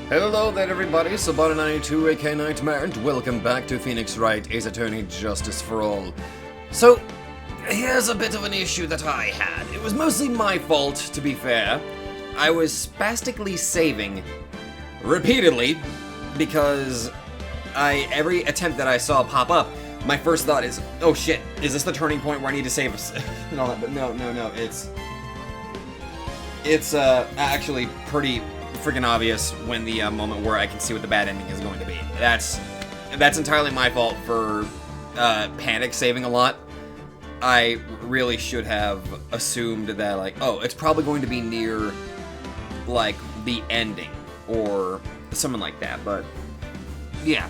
Hello there everybody, Sabana92 aka Nightmare, and welcome back to Phoenix Wright, Ace Attorney Justice for All. So, here's a bit of an issue that I had. It was mostly my fault, to be fair. I was spastically saving repeatedly because every attempt that I saw pop up, my first thought is, oh shit, is this the turning point where I need to save us? No, it's actually pretty freaking obvious when the moment where I can see what the bad ending is going to be. That's entirely my fault for panic saving a lot. I really should have assumed that, like, oh, it's probably going to be near, like, the ending or something like that, but yeah.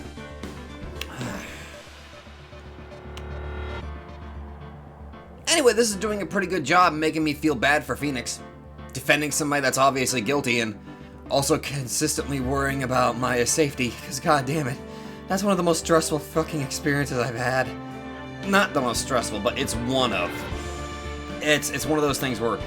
Anyway, this is doing a pretty good job making me feel bad for Phoenix. Defending somebody that's obviously guilty and also consistently worrying about my safety, because god damn it, that's one of the most stressful fucking experiences I've had. Not the most stressful, but it's one of. It's one of those things where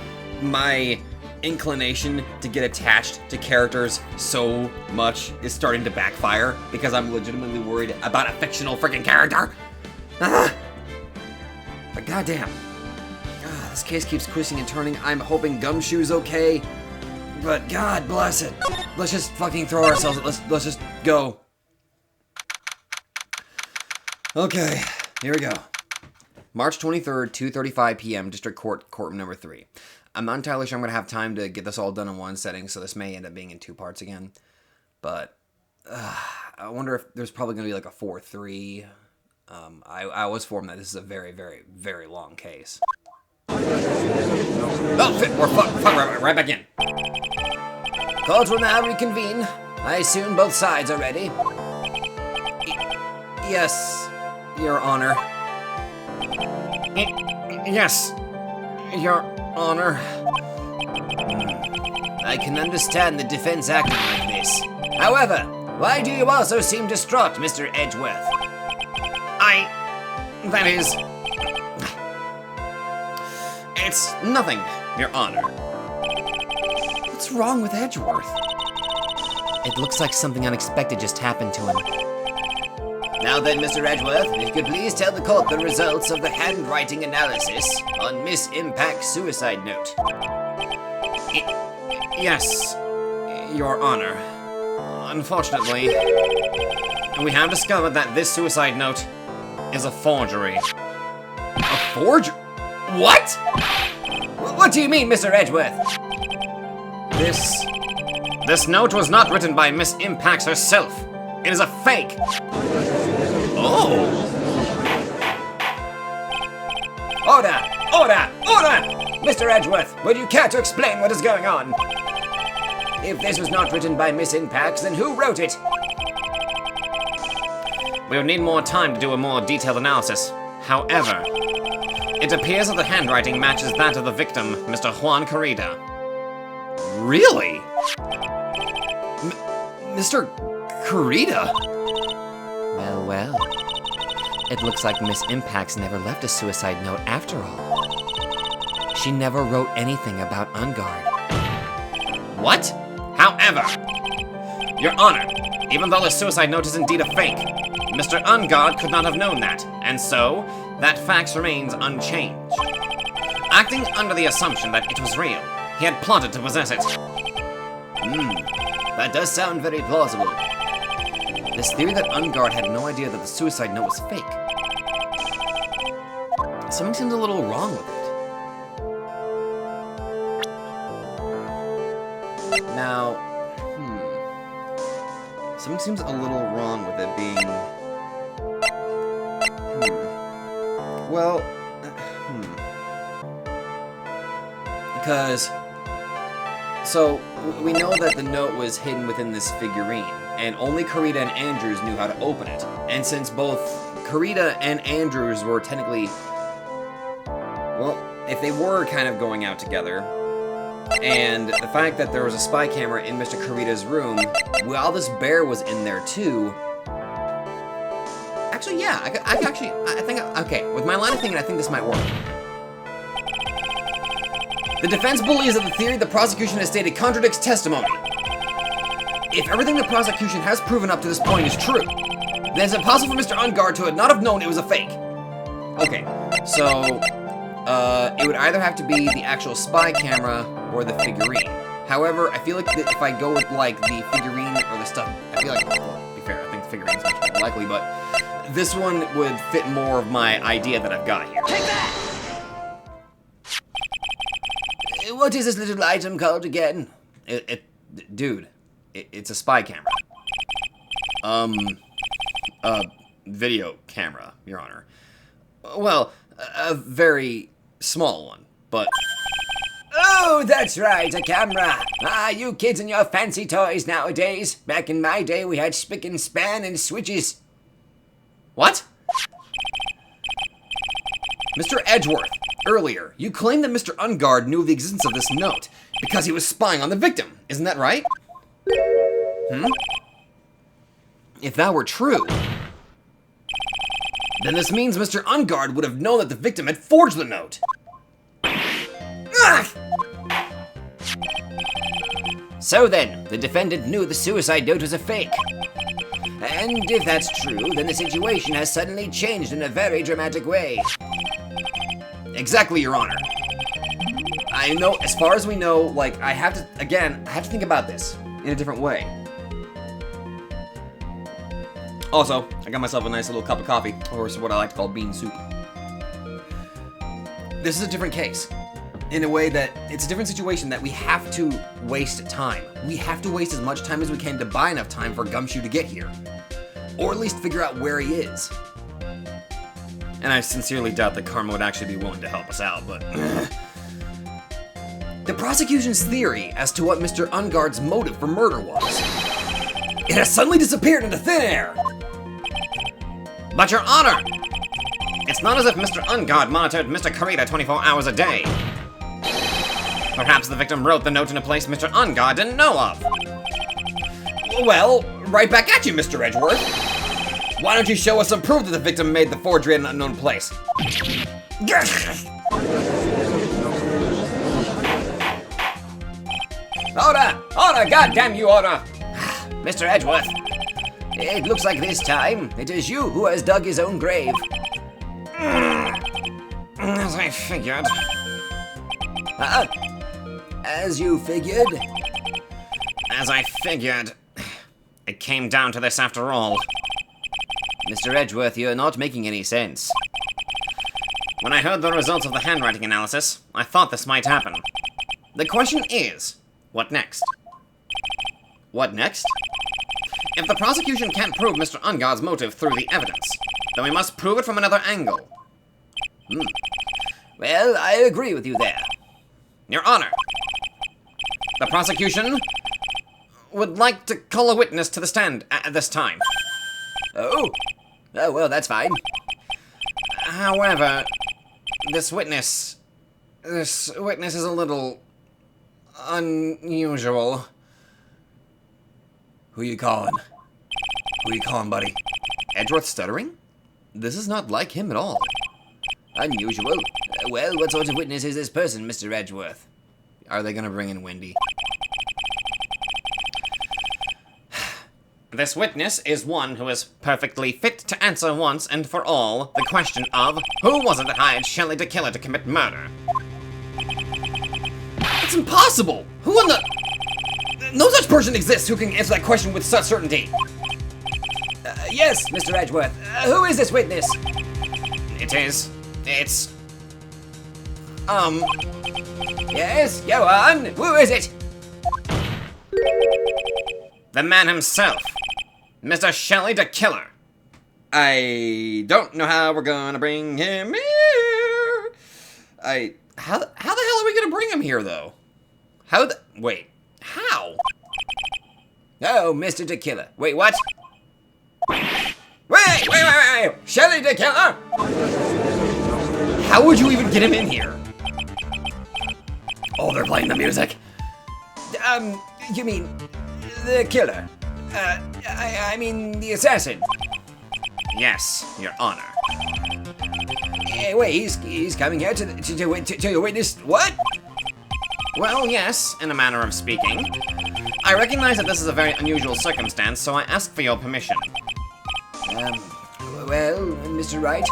my inclination to get attached to characters so much is starting to backfire because I'm legitimately worried about a fictional freaking character. But goddamn. This case keeps twisting and turning. I'm hoping Gumshoe's okay. But God bless it. Let's just fucking throw ourselves. Let's just go. Okay, here we go. March 23rd, 2:35 p.m. District Court, Courtroom number 3. I'm not entirely sure I'm gonna have time to get this all done in one setting, so this may end up being in 2 parts again. But I wonder if there's probably gonna be like a 4-3. I was informed that this is a very, very, very long case. Oh, shit, we're fuck, right back in. Court will now reconvene. I assume both sides are ready. Yes, Your Honor. Yes, Your Honor. I can understand the defense acting like this. However, why do you also seem distraught, Mr. Edgeworth? That is... It's nothing, Your Honor. What's wrong with Edgeworth? It looks like something unexpected just happened to him. Now then, Mr. Edgeworth, if you could please tell the court the results of the handwriting analysis on Miss Impact's suicide note. Yes, Your Honor. Unfortunately, we have discovered that this suicide note is a forgery. A forgery? What? What do you mean, Mr. Edgeworth? This note was not written by Miss Impax herself. It is a fake. Oh. Order! Order! Order! Mr. Edgeworth, would you care to explain what is going on? If this was not written by Miss Impax, then who wrote it? We would need more time to do a more detailed analysis. However, it appears that the handwriting matches that of the victim, Mr. Juan Corrida. Really? Mr. Corrida? Well. It looks like Miss Impax never left a suicide note after all. She never wrote anything about Ungard. What? However, Your Honor, even though the suicide note is indeed a fake, Mr. Ungard could not have known that, and so, that fact remains unchanged. Acting under the assumption that it was real, he had plotted to possess it. That does sound very plausible. This theory that Ungard had no idea that the suicide note was fake. Something seems a little wrong with it. Now, something seems a little wrong with it being... Well, because, so, we know that the note was hidden within this figurine, and only Corrida and Andrews knew how to open it. And since both Corrida and Andrews were technically, well, if they were kind of going out together, and the fact that there was a spy camera in Mr. Corrida's room, while this bear was in there too, actually, yeah, I think, okay, with my line of thinking, I think this might work. The defense believes that the theory the prosecution has stated contradicts testimony. If everything the prosecution has proven up to this point is true, then it's impossible for Mr. Ungard to not have known it was a fake. Okay, so, it would either have to be the actual spy camera or the figurine. However, I feel like if I go with, like, the figurine or the stuff, I feel like, to be fair, I think the figurine's much more likely, but this one would fit more of my idea that I've got here. Take that! What is this little item called again? Dude, it's a spy camera. Video camera, Your Honor. Well, a very small one, but... Oh, that's right, a camera. Ah, you kids and your fancy toys nowadays. Back in my day, we had spick and span and switches. What? Mr. Edgeworth, earlier, you claimed that Mr. Ungard knew of the existence of this note because he was spying on the victim. Isn't that right? If that were true, then this means Mr. Ungard would have known that the victim had forged the note. Ugh! So then, the defendant knew the suicide note was a fake. And if that's true, then the situation has suddenly changed in a very dramatic way. Exactly, Your Honor. I know, as far as we know, like, I have to think about this in a different way. Also, I got myself a nice little cup of coffee, or what I like to call bean soup. This is a different case. In a way that it's a different situation that we have to waste time. We have to waste as much time as we can to buy enough time for Gumshoe to get here. Or at least figure out where he is. And I sincerely doubt that Karma would actually be willing to help us out, but... The prosecution's theory as to what Mr. Ungard's motive for murder was. It has suddenly disappeared into thin air! But Your Honor! It's not as if Mr. Ungard monitored Mr. Kurita 24 hours a day. Perhaps the victim wrote the note in a place Mr. Ungard didn't know of. Well, right back at you, Mr. Edgeworth. Why don't you show us some proof that the victim made the forgery in an unknown place? Order, goddamn you, order! Mr. Edgeworth, it looks like this time it is you who has dug his own grave. As I figured. As you figured? As I figured. It came down to this after all. Mr. Edgeworth, you're not making any sense. When I heard the results of the handwriting analysis, I thought this might happen. The question is, what next? What next? If the prosecution can't prove Mr. Ungard's motive through the evidence, then we must prove it from another angle. Well, I agree with you there. Your Honor, the prosecution would like to call a witness to the stand at this time. Oh, well, that's fine. However, this witness is a little unusual. Who you calling? Who you calling, buddy? Edgeworth stuttering? This is not like him at all. Unusual? Well, what sort of witness is this person, Mr. Edgeworth? Are they gonna bring in Wendy? This witness is one who is perfectly fit to answer once and for all the question of who was it that hired Shelley the killer to commit murder? It's impossible! Who in the... No such person exists who can answer that question with such certainty. Yes, Mr. Edgeworth. Who is this witness? It's... Yes, go on. Who is it? The man himself. Mr. Shelley the killer. I don't know how we're gonna bring him here. How the hell are we gonna bring him here, though? Wait, how? Oh, Mr. the Killer. Wait, what? Wait! Shelley the Killer? How would you even get him in here? Oh, they're playing the music. You mean the killer? I mean the assassin. Yes, Your Honor. Wait, he's coming here to witness what? Well, yes, in a manner of speaking. I recognize that this is a very unusual circumstance, so I ask for your permission. Well, Mr. Wright?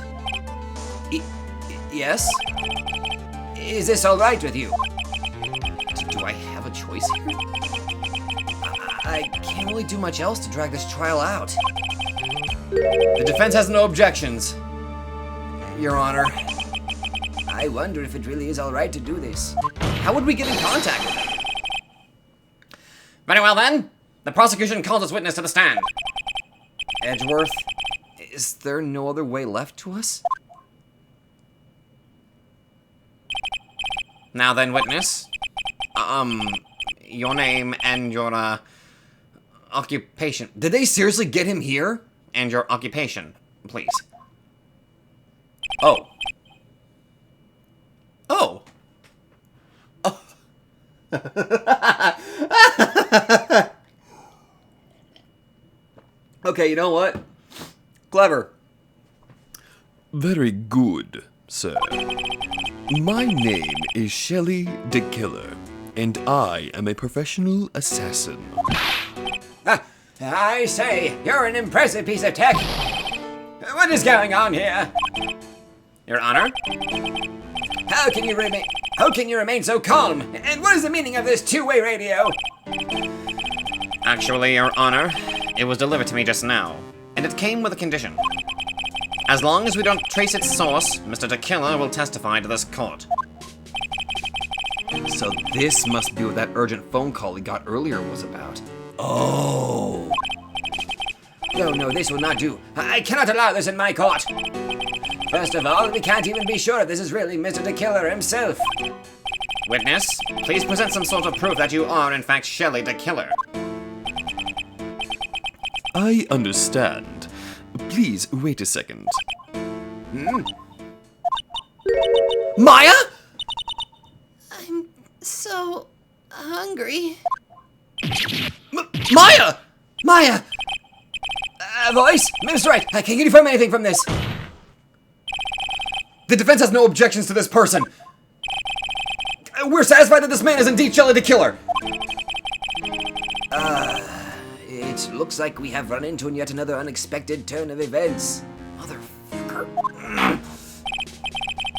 Yes? Is this alright with you? Do I have a choice here? I can't really do much else to drag this trial out. The defense has no objections, Your Honor. I wonder if it really is alright to do this. How would we get in contact with them? Very well then. The prosecution calls its witness to the stand. Edgeworth, is there no other way left to us? Now then, witness. Your name and your, occupation. Did they seriously get him here? And your occupation, please. Oh. Oh. Okay, you know what? Clever. Very good, sir. My name is Shelley the Killer, and I am a professional assassin. I say, you're an impressive piece of tech. What is going on here? Your Honor? How can you remain so calm? And what is the meaning of this two-way radio? Actually, Your Honor, it was delivered to me just now, and it came with a condition. As long as we don't trace its source, Mr. Tequila will testify to this court. So this must be what that urgent phone call he got earlier was about. Oh. No, this will not do. I cannot allow this in my court. First of all, we can't even be sure if this is really Mr. the Killer himself. Witness, please present some sort of proof that you are, in fact, Shelley the Killer. I understand. Please wait a second. Maya? I'm so hungry. Maya! Maya! Voice? Mr. Wright, can you confirm anything from this? The defense has no objections to this person. We're satisfied that this man is indeed Shelley the Killer. It looks like we have run into yet another unexpected turn of events. Motherfucker.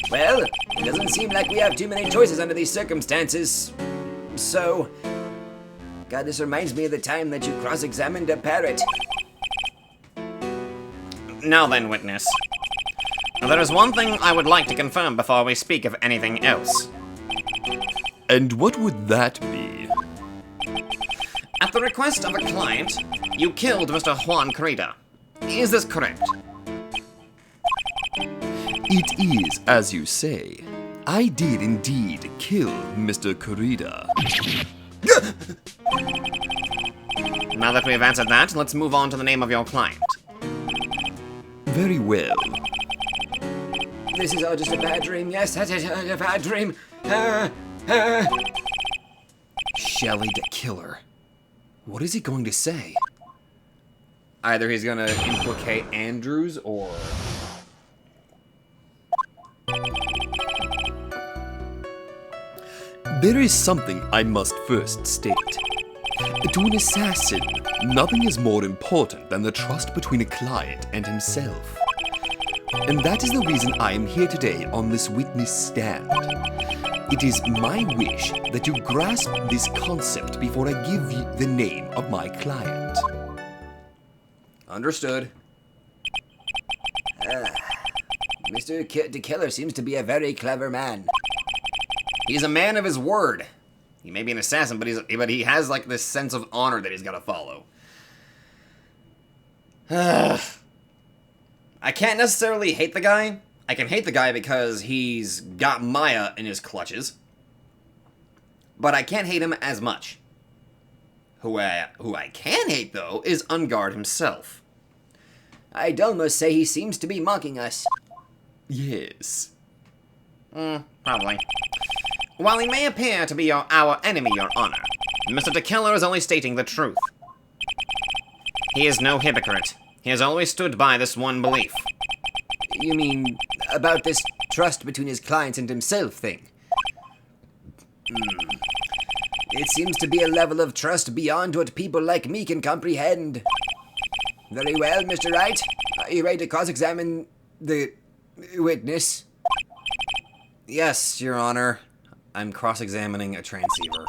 Well, it doesn't seem like we have too many choices under these circumstances. So, God, this reminds me of the time that you cross-examined a parrot. Now then, witness. There is one thing I would like to confirm before we speak of anything else. And what would that be? At the request of a client, you killed Mr. Juan Corrida. Is this correct? It is as you say. I did indeed kill Mr. Corrida. Now that we've answered that, let's move on to the name of your client. Very well. This is all just a bad dream. Yes, that's a bad dream. Shelley the Killer. What is he going to say? Either he's gonna implicate Andrews or... There is something I must first state. To an assassin, nothing is more important than the trust between a client and himself. And that is the reason I am here today on this witness stand. It is my wish that you grasp this concept before I give you the name of my client. Understood. Mr. The Killer seems to be a very clever man. He's a man of his word. He may be an assassin, but he has like this sense of honor that he's got to follow. I can't necessarily hate the guy. I can hate the guy because he's got Maya in his clutches. But I can't hate him as much. Who I can hate, though, is Ungard himself. I'd almost say he seems to be mocking us. Yes. Probably. While he may appear to be our enemy, Your Honor, Mr. the Killer is only stating the truth. He is no hypocrite. He has always stood by this one belief. You mean about this trust between his clients and himself thing? It seems to be a level of trust beyond what people like me can comprehend. Very well, Mr. Wright. Are you ready to cross-examine the witness? Yes, Your Honor. I'm cross-examining a transceiver.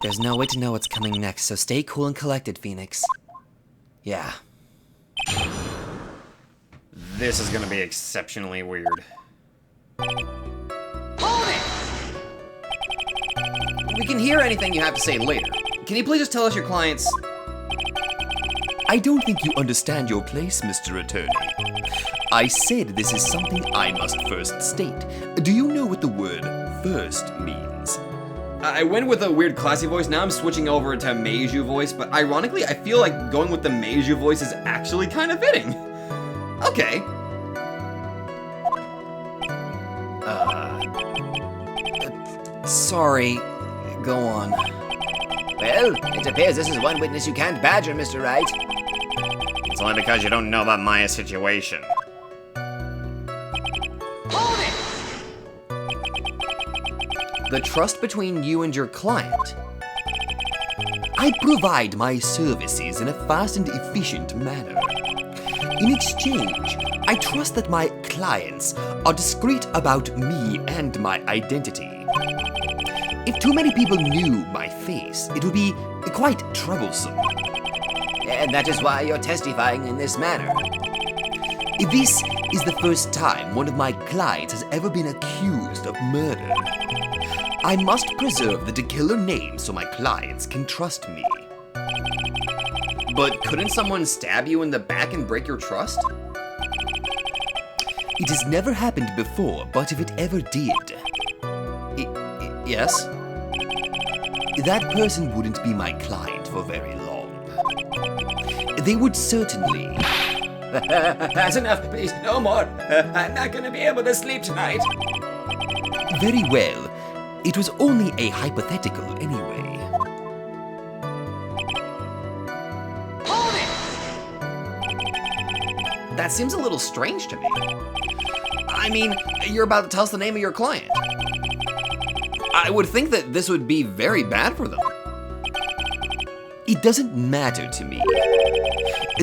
There's no way to know what's coming next, so stay cool and collected, Phoenix. Yeah. This is gonna be exceptionally weird. We can hear anything you have to say later. Can you please just tell us your client's... I don't think you understand your place, Mr. Attorney. I said this is something I must first state. Do you know what the word first means? I went with a weird classy voice, now I'm switching over to Meiju voice, but ironically, I feel like going with the Meiju voice is actually kind of fitting. Okay. Sorry. Go on. Well, it appears this is one witness you can't badger, Mr. Wright. It's only because you don't know about Maya's situation. The trust between you and your client. I provide my services in a fast and efficient manner. In exchange, I trust that my clients are discreet about me and my identity. If too many people knew my face, it would be quite troublesome. And that is why you're testifying in this manner. This is the first time one of my clients has ever been accused of murder. I must preserve the killer name so my clients can trust me. But couldn't someone stab you in the back and break your trust? It has never happened before, but if it ever did... Yes? That person wouldn't be my client for very long. They would certainly... That's enough, please. No more. I'm not gonna be able to sleep tonight. Very well. It was only a hypothetical anyway. That seems a little strange to me. I mean, you're about to tell us the name of your client. I would think that this would be very bad for them. It doesn't matter to me.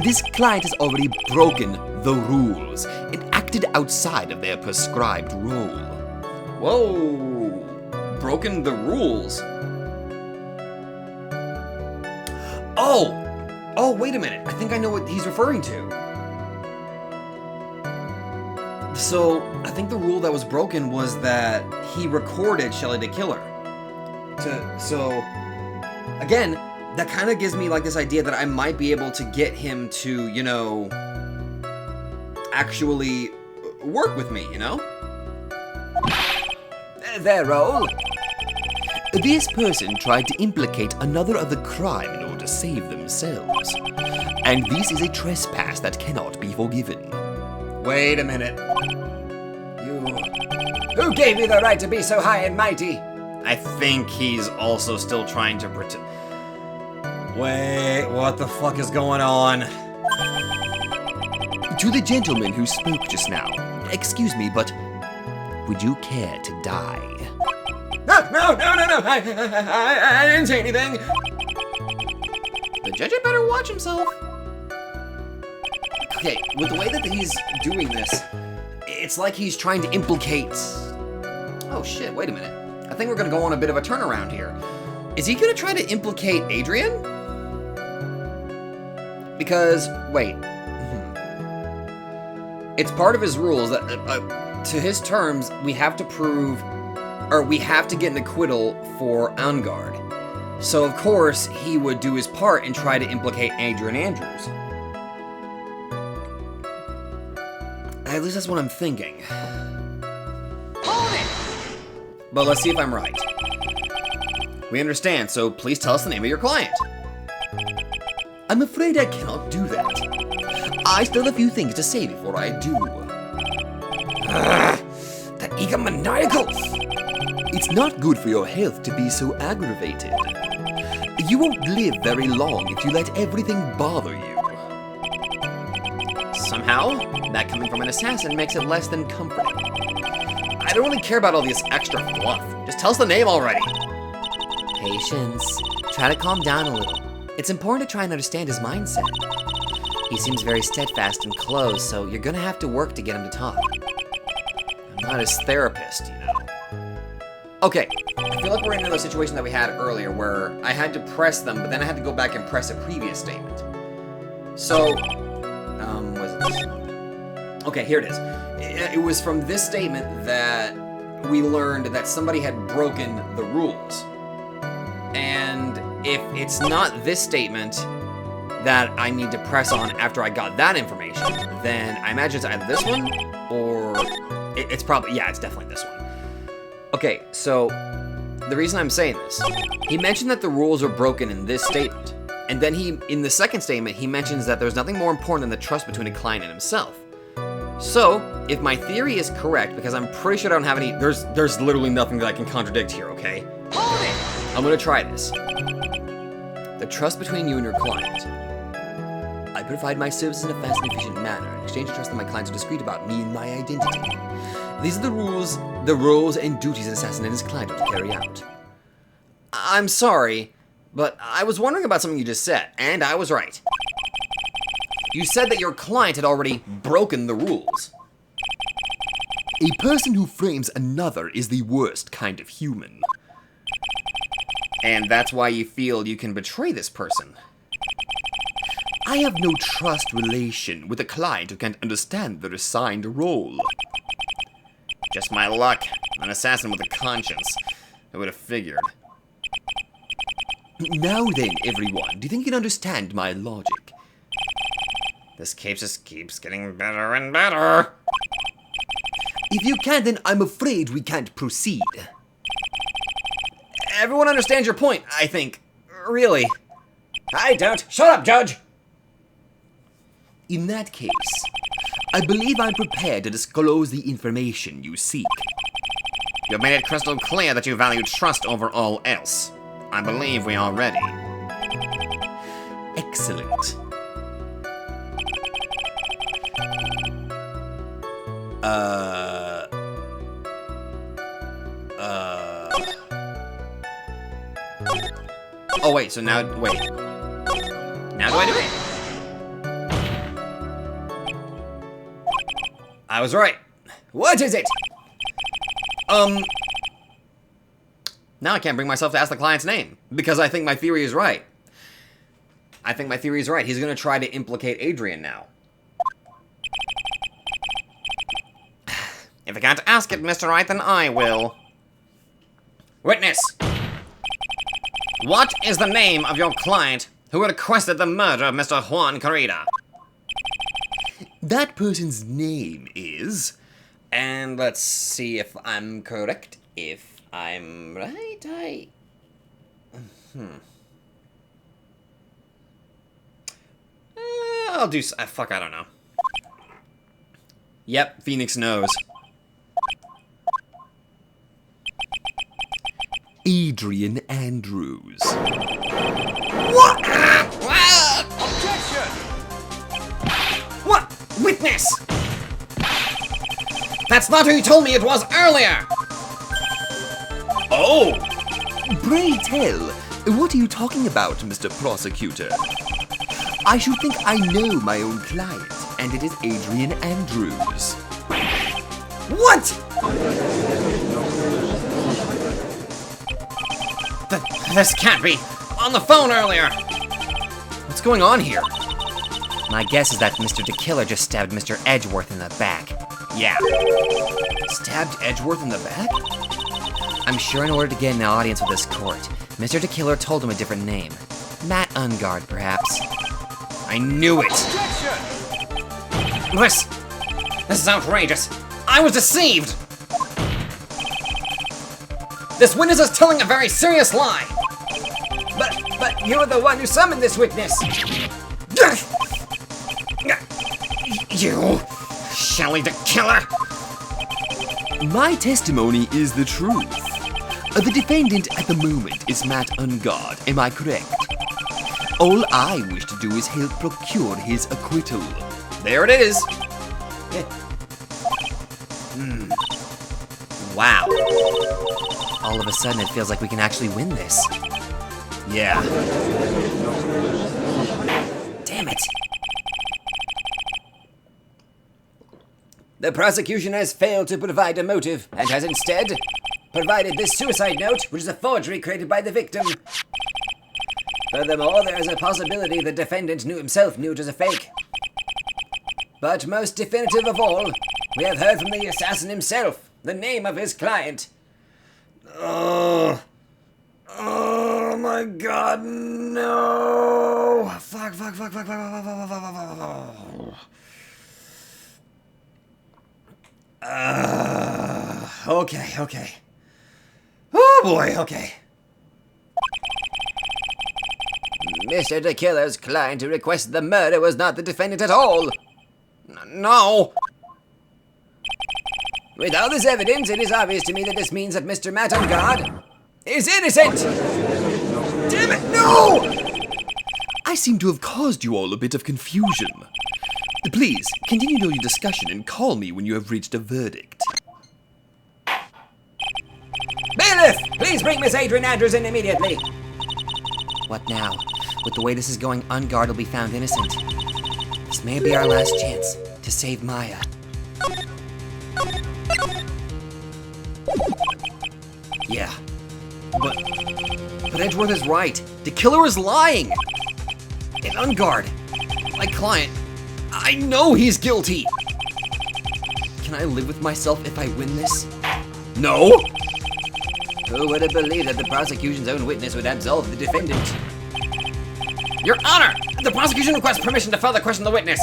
This client has already broken the rules and acted outside of their prescribed role. Whoa! Broken the rules? Oh! Oh, wait a minute. I think I know what he's referring to. So, I think the rule that was broken was that he recorded Shelly the Killer. Again, that kind of gives me like this idea that I might be able to get him to, you know, actually work with me, you know? Their role? This person tried to implicate another of the crime in order to save themselves. And this is a trespass that cannot be forgiven. Wait a minute. Who gave you the right to be so high and mighty? I think he's also still trying to pretend. Wait, what the fuck is going on? To the gentleman who spoke just now, excuse me, but would you care to die? No, I didn't say anything. The judge had better watch himself. Okay, with the way that he's doing this, it's like he's trying to implicate... Oh shit, wait a minute. I think we're gonna go on a bit of a turnaround here. Is he gonna try to implicate Adrian? Because, wait. It's part of his rules that, to his terms, we have to prove, or we have to get an acquittal for Angard. So of course, he would do his part and try to implicate Adrian Andrews. At least that's what I'm thinking. But let's see if I'm right. We understand, so please tell us the name of your client. I'm afraid I cannot do that. I still have a few things to say before I do. The egomaniacal! It's not good for your health to be so aggravated. You won't live very long if you let everything bother you. Somehow, that coming from an assassin makes it less than comforting. I don't really care about all this extra fluff. Just tell us the name already. Patience. Try to calm down a little. It's important to try and understand his mindset. He seems very steadfast and closed, so you're gonna have to work to get him to talk. I'm not his therapist, you know. Okay, I feel like we're in another situation that we had earlier where I had to press them, but then I had to go back and press a previous statement. So, was it this one? Okay, here it is. It was from this statement that we learned that somebody had broken the rules. And if it's not this statement that I need to press on after I got that information, then I imagine it's either this one or it's probably, yeah, it's definitely this one. Okay, so the reason I'm saying this, he mentioned that the rules are broken in this statement. And then in the second statement, he mentions that there's nothing more important than the trust between a client and himself. So, if my theory is correct, because I'm pretty sure I don't have any, there's literally nothing that I can contradict here, okay? I'm gonna try this. The trust between you and your client. I provide my services in a fast and efficient manner. In exchange of trust that my clients are discreet about me and my identity. These are the roles and duties an assassin and his client are to carry out. I'm sorry, but I was wondering about something you just said, and I was right. You said that your client had already broken the rules. A person who frames another is the worst kind of human. And that's why you feel you can betray this person. I have no trust relation with a client who can't understand their assigned role. Just my luck. An assassin with a conscience. Who would have figured? Now then, everyone, do you think you can understand my logic? This case just keeps getting better and better. If you can't, then I'm afraid we can't proceed. Everyone understands your point, I think. Really. I don't. Shut up, Judge! In that case, I believe I'm prepared to disclose the information you seek. You've made it crystal clear that you value trust over all else. I believe we are ready. Excellent. Oh, wait, so now, wait. Now do I do it? I was right. What is it? Now I can't bring myself to ask the client's name, because I think my theory is right. I think my theory is right. He's gonna try to implicate Adrian now. If you can't ask it, Mr. Wright, then I will. Witness! What is the name of your client who requested the murder of Mr. Juan Corrida? That person's name is... And let's see if I'm correct. If I'm right, I'll do... fuck, I don't know. Yep, Phoenix knows. Adrian Andrews. What? Objection! What? Witness! That's not who you told me it was earlier! Oh! Pray tell, what are you talking about, Mr. Prosecutor? I should think I know my own client, and it is Adrian Andrews. What? This can't be. On the phone earlier. What's going on here? My guess is that Mr. the Killer just stabbed Mr. Edgeworth in the back. Yeah. Stabbed Edgeworth in the back? I'm sure in order to get an audience with this court, Mr. the Killer told him a different name. Matt Ungard, perhaps. I knew it! This is outrageous. I was deceived. This witness is telling a very serious lie. But you're the one who summoned this witness! You, Shelley the Killer! My testimony is the truth. The defendant at the moment is Matt Ungard, am I correct? All I wish to do is help procure his acquittal. There it is. Wow. All of a sudden, it feels like we can actually win this. Yeah. Damn it. The prosecution has failed to provide a motive and has instead provided this suicide note, which is a forgery created by the victim. Furthermore, there is a possibility the defendant himself knew it was a fake. But most definitive of all, we have heard from the assassin himself, the name of his client. Oh my god, no! Fuck. Okay. Oh boy, okay. Mr. the Killer's client who requested the murder was not the defendant at all. No! With all this evidence, it is obvious to me that this means that Mr. Matt on guard is innocent! Damn it, no! I seem to have caused you all a bit of confusion. Please, continue your discussion and call me when you have reached a verdict. Bailiff! Please bring Miss Adrian Andrews in immediately! What now? With the way this is going, Unguard will be found innocent. This may be our last chance to save Maya. Yeah. But Edgeworth is right. The killer is lying. And Unguard, my client, I know he's guilty. Can I live with myself if I win this? No! Who would have believed that the prosecution's own witness would absolve the defendant? Your Honor! The prosecution requests permission to further question the witness.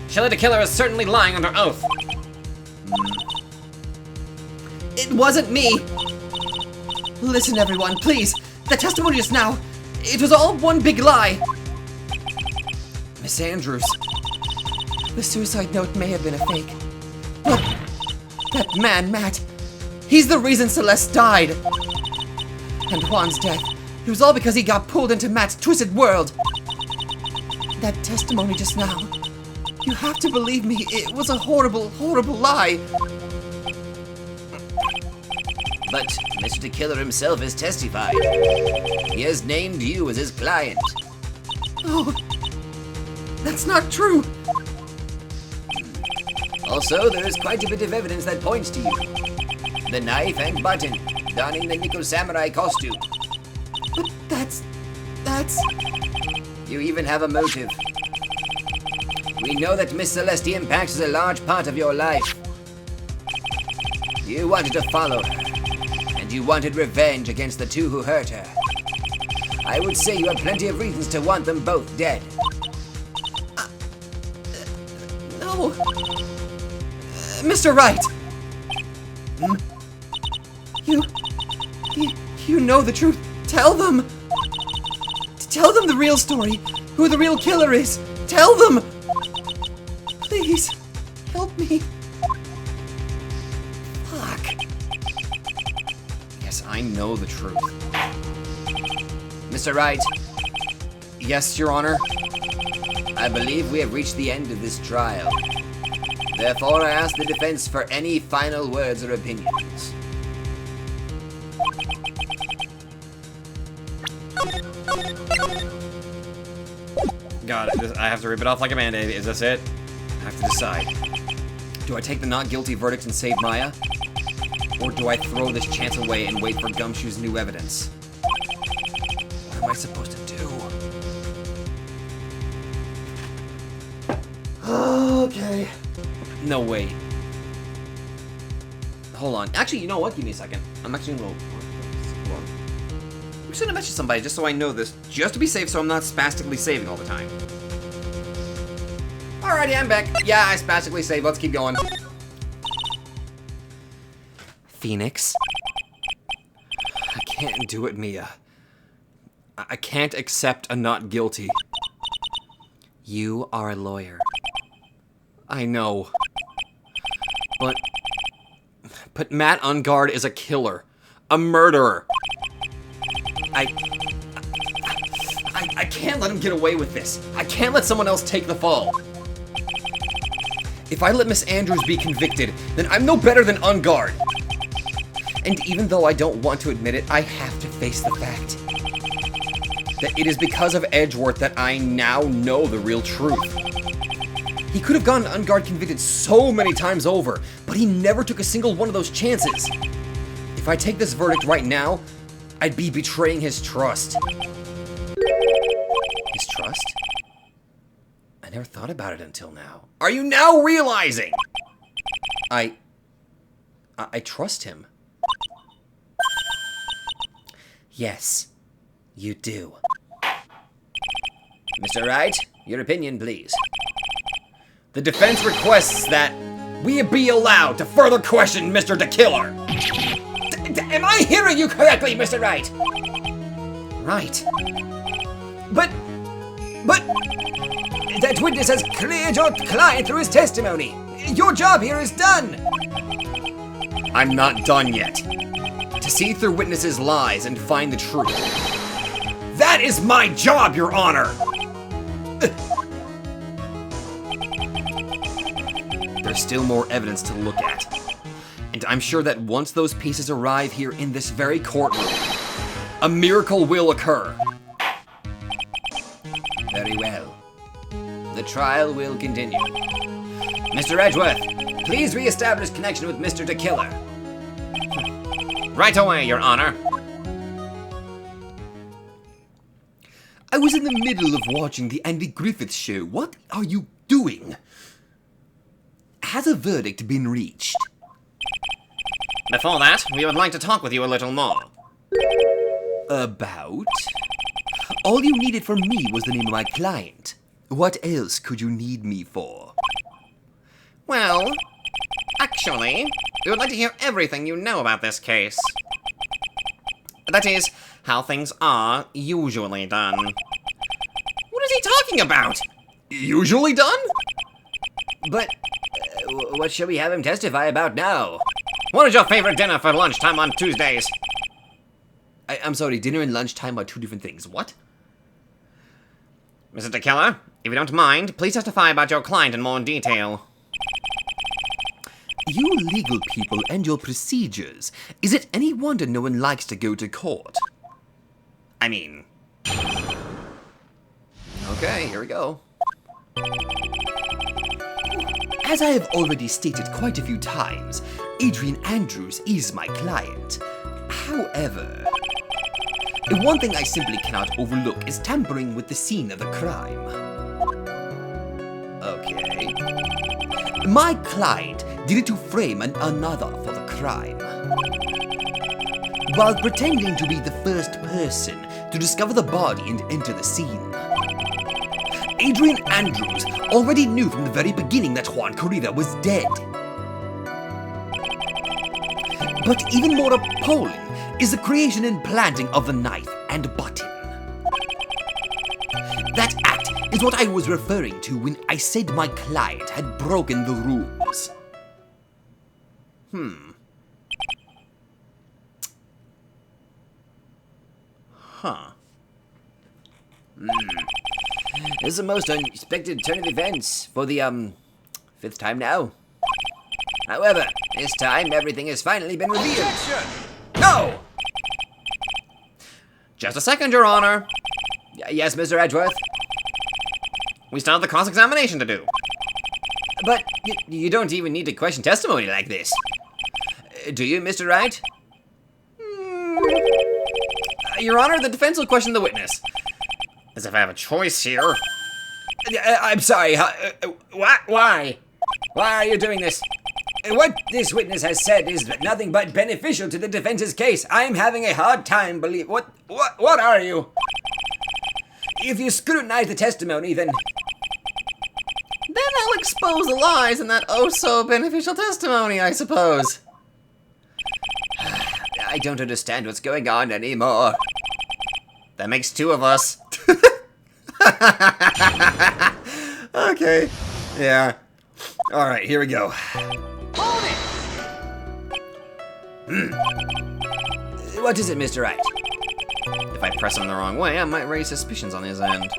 Shelley the Killer is certainly lying under oath. It wasn't me. Listen, everyone, please. The testimony just now, it was all one big lie. Miss Andrews, the suicide note may have been a fake, but that man, Matt, he's the reason Celeste died. And Juan's death, it was all because he got pulled into Matt's twisted world. That testimony just now, you have to believe me, it was a horrible, horrible lie. But Mr. the Killer himself has testified. He has named you as his client. Oh, that's not true. Also, there is quite a bit of evidence that points to you. The knife and button, donning the Nico Samurai costume. But that's... You even have a motive. We know that Miss Celeste Pax is a large part of your life. You wanted to follow her, and you wanted revenge against the two who hurt her. I would say you have plenty of reasons to want them both dead. No. Mr. Wright! You know the truth. Tell them! Tell them the real story. Who the real killer is. Tell them! Please, help me. Fuck. Yes, I know the truth. Mr. Wright, Yes, Your Honor. I believe we have reached the end of this trial. Therefore, I ask the defense for any final words or opinions. Got it. I have to rip it off like a Band-Aid. Is this it? I have to decide. Do I take the not guilty verdict and save Maya? Or do I throw this chance away and wait for Gumshoe's new evidence? What am I supposed to do? Okay. No way. Hold on. Actually, you know what? Give me a second. I'm actually gonna go. Hold on. I'm just gonna message somebody just so I know this, just to be safe, so I'm not spastically saving all the time. Alrighty, I'm back. Yeah, I spastically save. Let's keep going. Phoenix? I can't do it, Mia. I can't accept a not guilty. You are a lawyer. I know. But Matt Ungard is a killer. A murderer. I can't let him get away with this. I can't let someone else take the fall. If I let Miss Andrews be convicted, then I'm no better than Ungard. And even though I don't want to admit it, I have to face the fact that it is because of Edgeworth that I now know the real truth. He could have gotten unguard convicted so many times over, but he never took a single one of those chances. If I take this verdict right now, I'd be betraying his trust. His trust? I never thought about it until now. Are you now realizing? I trust him. Yes, you do. Mr. Wright, your opinion, please. The defense requests that we be allowed to further question Mr. DeKiller. Am I hearing you correctly, Mr. Wright? Right. But that witness has cleared your client through his testimony. Your job here is done. I'm not done yet. To see through witnesses' lies and find the truth. That is my job, Your Honor! There's still more evidence to look at. And I'm sure that once those pieces arrive here in this very courtroom, a miracle will occur. Very well. The trial will continue. Mr. Edgeworth, please re-establish connection with Mr. DeKiller. Right away, Your Honor. I was in the middle of watching the Andy Griffith show. What are you doing? Has a verdict been reached? Before that, we would like to talk with you a little more. About? All you needed from me was the name of my client. What else could you need me for? Well, actually, we would like to hear everything you know about this case. That is, how things are usually done. What is he talking about? Usually done? But what shall we have him testify about now? What is your favorite dinner for lunchtime on Tuesdays? I'm sorry, dinner and lunchtime are two different things. What? Mr. DeKiller, if you don't mind, please testify about your client in more detail. You legal people and your procedures. Is it any wonder no one likes to go to court? I mean... Okay, here we go. As I have already stated quite a few times, Adrian Andrews is my client. However, one thing I simply cannot overlook is tampering with the scene of the crime. Okay. My client did it to frame another for the crime. While pretending to be the first person to discover the body and enter the scene, Adrian Andrews already knew from the very beginning that Juan Corrida was dead. But even more appalling is the creation and planting of the knife and button. That act is what I was referring to when I said my client had broken the rules. This is a most unexpected turn of events for the, 5th time now. However, this time everything has finally been revealed. Objection! No! Just a second, Your Honor. Yes, Mr. Edgeworth? We still have the cross-examination to do. But you don't even need to question testimony like this. Do you, Mr. Wright? Your Honor, the defense will question the witness. As if I have a choice here. I'm sorry, why? Why are you doing this? What this witness has said is nothing but beneficial to the defense's case. I'm having a hard time believing. What are you? If you scrutinize the testimony, then I'll expose the lies in that oh-so-beneficial testimony, I suppose. I don't understand what's going on anymore. That makes two of us. Okay. Yeah. Alright, here we go. What is it, Mr. Wright? If I press him the wrong way, I might raise suspicions on his end.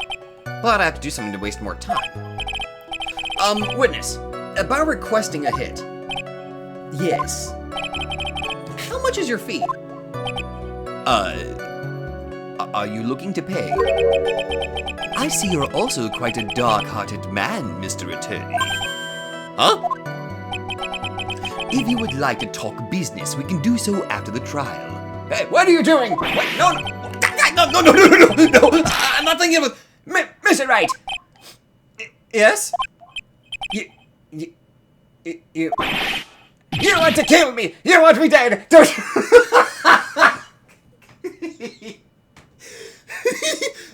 But I have to do something to waste more time. Witness, about requesting a hit. Yes. How much is your fee? Are you looking to pay? I see you're also quite a dark-hearted man, Mr. Attorney. Huh? If you would like to talk business, we can do so after the trial. Hey, what are you doing? Wait, no, no, no. I'm not thinking of it. Mr. Wright. Yes? You want to kill me. You want me dead. Don't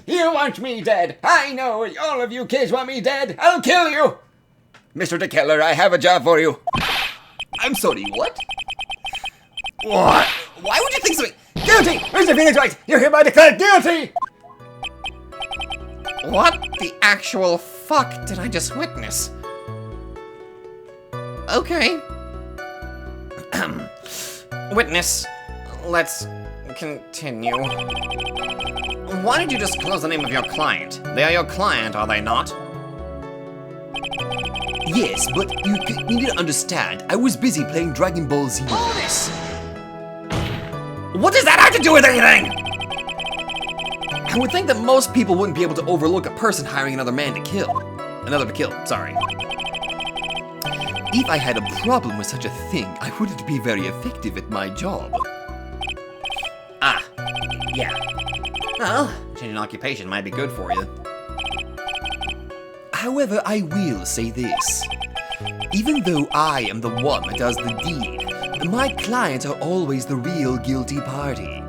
You want me dead. I know all of you kids want me dead. I'll kill you. Mr. the Killer, I have a job for you. I'm sorry, what? What? Why would you think so? Guilty! Mr. Phoenix Wright, you're hereby declared guilty! What the actual fuck did I just witness? Okay. Witness, let's continue. Why did you disclose the name of your client? They are your client, are they not? Yes, but you need to understand, I was busy playing Dragon Ball Z. What does that have to do with anything? I would think that most people wouldn't be able to overlook a person hiring another man to kill. Sorry. If I had a problem with such a thing, I wouldn't be very effective at my job. Ah, yeah. Well, changing occupation might be good for you. However, I will say this. Even though I am the one that does the deed, my clients are always the real guilty party.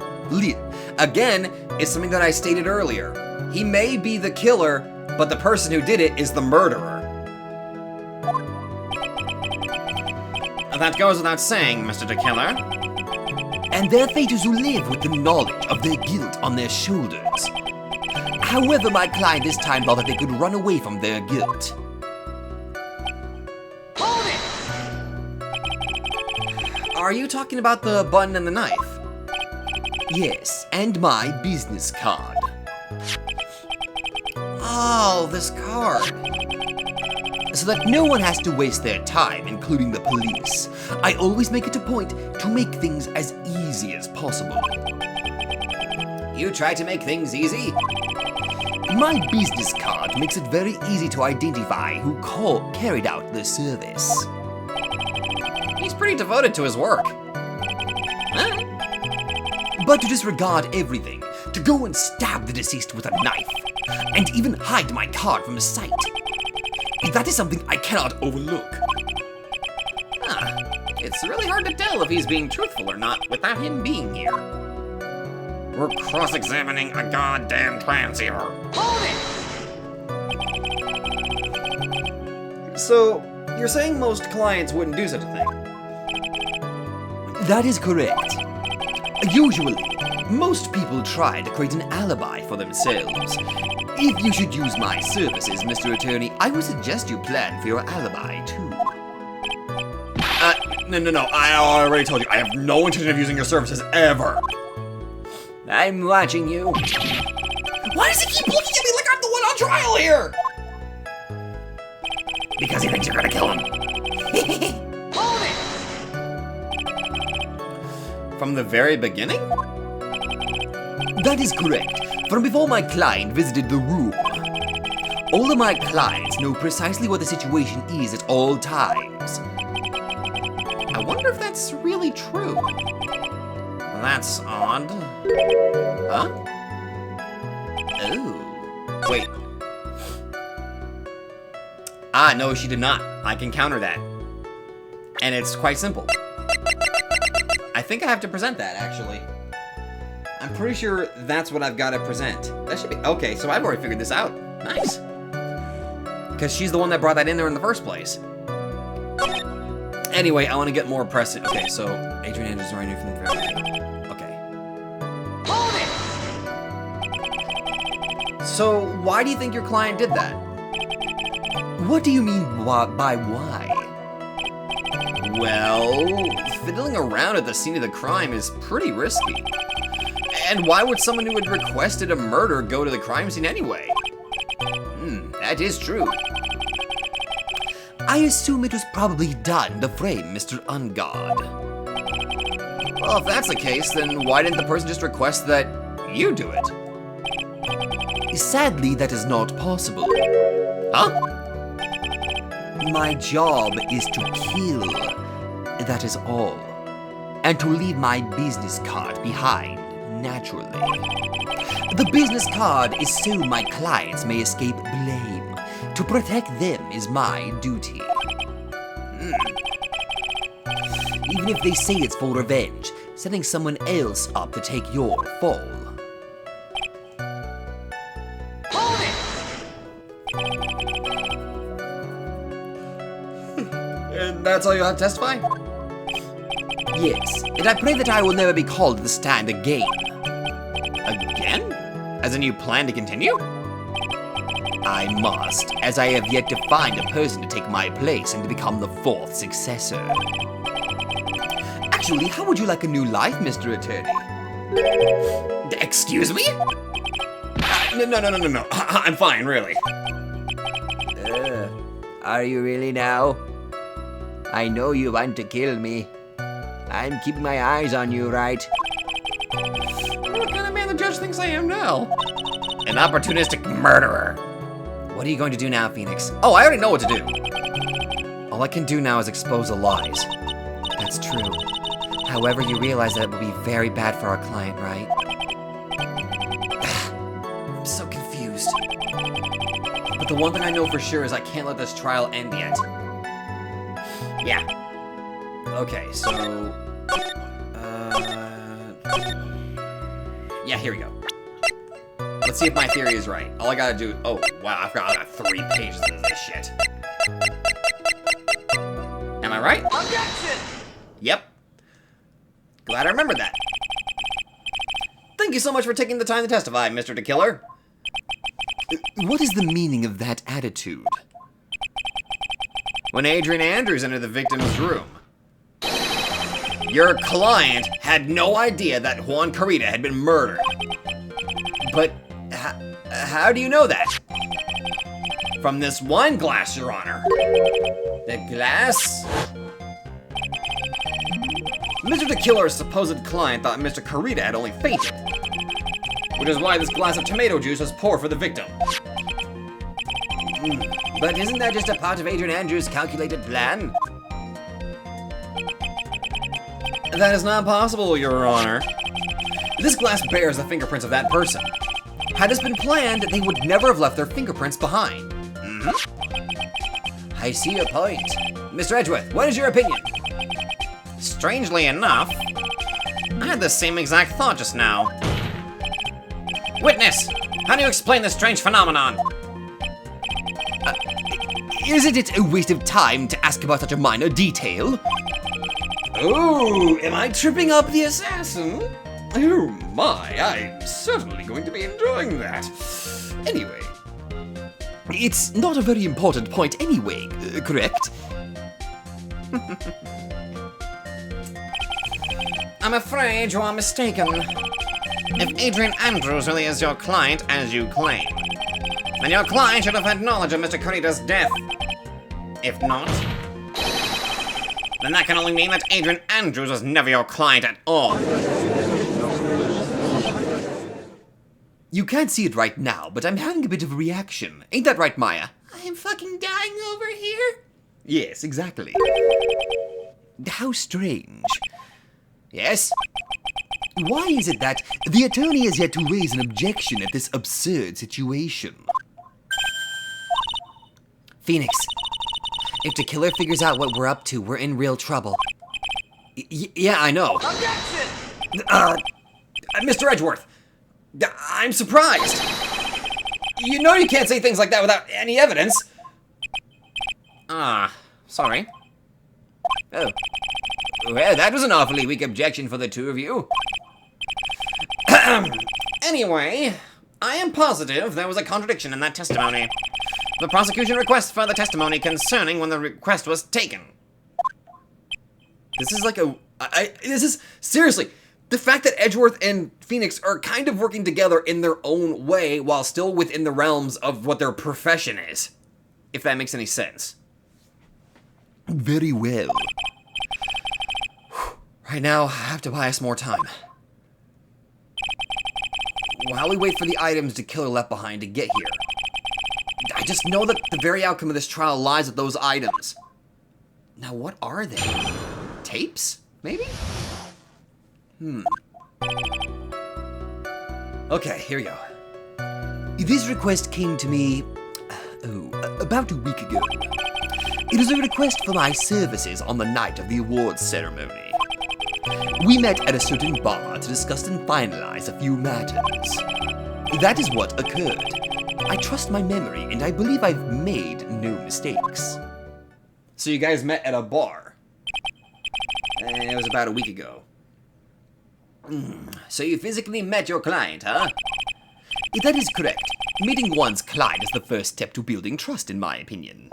Again, it's something that I stated earlier. He may be the killer, but the person who did it is the murderer. That goes without saying, Mr. the Killer. And their fate is to live with the knowledge of their guilt on their shoulders. However, my client this time thought that they could run away from their guilt. Are you talking about the button and the knife? Yes, and my business card. Oh, this card. So that no one has to waste their time, including the police. I always make it a point to make things as easy as possible. You try to make things easy? My business card makes it very easy to identify who carried out the service. He's pretty devoted to his work. But to disregard everything, to go and stab the deceased with a knife, and even hide my card from sight, that is something I cannot overlook. It's really hard to tell if he's being truthful or not without him being here. We're cross-examining a goddamn trans here. So, you're saying most clients wouldn't do such a thing? That is correct. Usually, most people try to create an alibi for themselves. If you should use my services, Mr. Attorney, I would suggest you plan for your alibi, too. No, I already told you, I have no intention of using your services ever. I'm watching you. Why does he keep looking at me like I'm the one on trial here? Because he thinks you're gonna kill him. From the very beginning? That is correct. From before my client visited the room. All of my clients know precisely what the situation is at all times. I wonder if that's really true. That's odd. Huh? Oh. Wait. No, she did not. I can counter that. And it's quite simple. I think I have to present that, actually. I'm pretty sure that's what I've got to present. That should be... Okay, so I've already figured this out. Nice. Because she's the one that brought that in there in the first place. Anyway, I want to get more precedent. Okay, so Adrian Andrews is right here from the very beginning. Okay. So, why do you think your client did that? What do you mean by why? Well, fiddling around at the scene of the crime is pretty risky. And why would someone who had requested a murder go to the crime scene anyway? That is true. I assume it was probably done to frame Mr. Ungod. Well, if that's the case, then why didn't the person just request that you do it? Sadly, that is not possible. Huh? My job is to kill. That is all. And to leave my business card behind, naturally. The business card is so my clients may escape blame. To protect them is my duty. Even if they say it's for revenge, setting someone else up to take your fall. And that's all you have to testify? Yes, and I pray that I will never be called to the stand again. Again? As in you plan to continue? I must, as I have yet to find a person to take my place and to become the fourth successor. Actually, how would you like a new life, Mr. Attorney? Excuse me? No. I'm fine, really. Are you really now? I know you want to kill me. I'm keeping my eyes on you, Wright. What kind of man the judge thinks I am now? An opportunistic murderer. What are you going to do now, Phoenix? Oh, I already know what to do. All I can do now is expose the lies. That's true. However, you realize that it will be very bad for our client, right? I'm so confused. But the one thing I know for sure is I can't let this trial end yet. Yeah. Okay, so... yeah, here we go. Let's see if my theory is right. All I gotta do... oh, wow, I got 3 pages of this shit. Am I right? Objection! Yep. Glad I remembered that. Thank you so much for taking the time to testify, Mr. DeKiller. What is the meaning of that attitude? When Adrian Andrews entered the victim's room, your client had no idea that Juan Carita had been murdered. But how do you know that? From this wine glass, Your Honor. The glass? Mr. DeKiller's supposed client thought Mr. Carita had only fainted, which is why this glass of tomato juice was poured for the victim. But isn't that just a part of Adrian Andrews' calculated plan? That is not possible, Your Honor. This glass bears the fingerprints of that person. Had this been planned, they would never have left their fingerprints behind. I see your point. Mr. Edgeworth, what is your opinion? Strangely enough, I had the same exact thought just now. Witness, how do you explain this strange phenomenon? Isn't it a waste of time to ask about such a minor detail? Oh, am I tripping up the assassin? Oh my, I'm certainly going to be enjoying that. Anyway. It's not a very important point anyway, correct? I'm afraid you are mistaken. If Adrian Andrews really is your client, as you claim, then your client should have had knowledge of Mr. Carita's death. If not, then that can only mean that Adrian Andrews was never your client at all. You can't see it right now, but I'm having a bit of a reaction. Ain't that right, Maya? I am fucking dying over here. Yes, exactly. How strange. Yes? Why is it that the attorney has yet to raise an objection at this absurd situation? Phoenix, if the killer figures out what we're up to, we're in real trouble. Yeah, I know. Objection! Mr. Edgeworth, I'm surprised. You know you can't say things like that without any evidence. Sorry. Oh. Well, that was an awfully weak objection for the two of you. Anyway, I am positive there was a contradiction in that testimony. The prosecution requests further testimony concerning when the request was taken. This is like seriously, the fact that Edgeworth and Phoenix are kind of working together in their own way while still within the realms of what their profession is. If that makes any sense. Very well. Right now, I have to buy us more time. While we wait for the items the killer left behind to get here, I just know that the very outcome of this trial lies with those items. Now, what are they? Tapes? Maybe? Okay, here we go. This request came to me, about a week ago. It is a request for my services on the night of the awards ceremony. We met at a certain bar to discuss and finalize a few matters. That is what occurred. I trust my memory, and I believe I've made no mistakes. So you guys met at a bar. And it was about a week ago. So you physically met your client, huh? That is correct. Meeting one's client is the first step to building trust, in my opinion.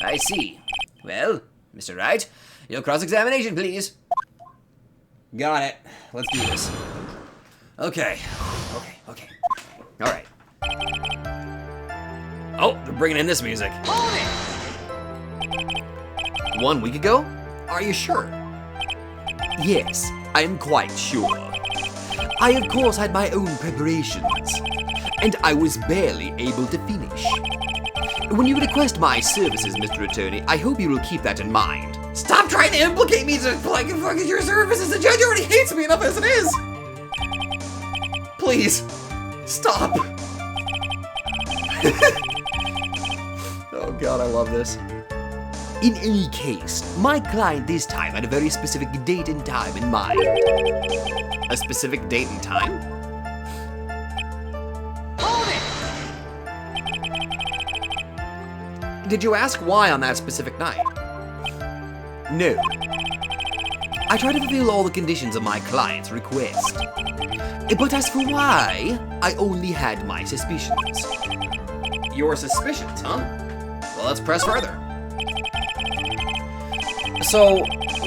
I see. Well, Mr. Wright, your cross-examination, please. Got it. Let's do this. Okay. Alright. Oh, they're bringing in this music. 1 week ago? Are you sure? Yes, I am quite sure. I, of course, had my own preparations, and I was barely able to finish. When you request my services, Mr. Attorney, I hope you will keep that in mind. Stop trying to implicate me to like fucking your services. The judge already hates me enough as it is. Please, stop. Oh God, I love this. In any case, my client this time had a very specific date and time in mind. A specific date and time? Did you ask why on that specific night? No. I tried to fulfill all the conditions of my client's request. But as for why, I only had my suspicions. Your suspicions, huh? Well, let's press further. So,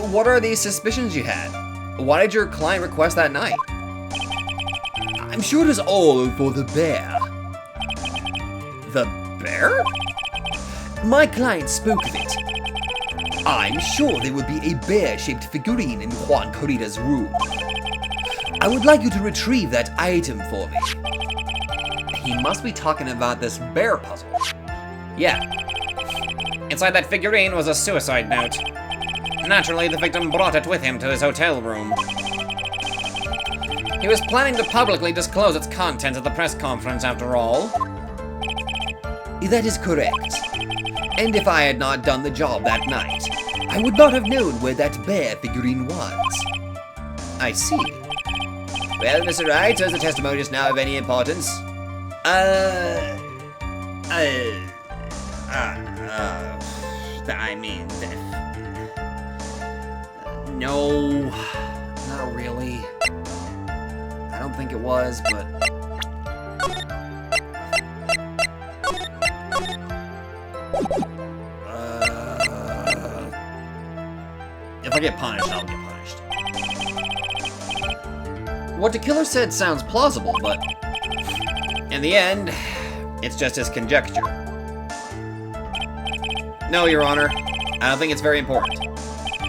what are these suspicions you had? Why did your client request that night? I'm sure it is all for the bear. The bear? My client spoke of it. I'm sure there would be a bear-shaped figurine in Juan Corrida's room. I would like you to retrieve that item for me. He must be talking about this bear puzzle. Yeah. Inside that figurine was a suicide note. Naturally, the victim brought it with him to his hotel room. He was planning to publicly disclose its contents at the press conference, after all. That is correct. And if I had not done the job that night, I would not have known where that bear figurine was. I see. Well, Mr. Wright, is the testimony just now of any importance? No, not really. I don't think it was, but... if I get punished, I'll get punished. What the killer said sounds plausible, but... in the end, it's just his conjecture. No, Your Honor. I don't think it's very important.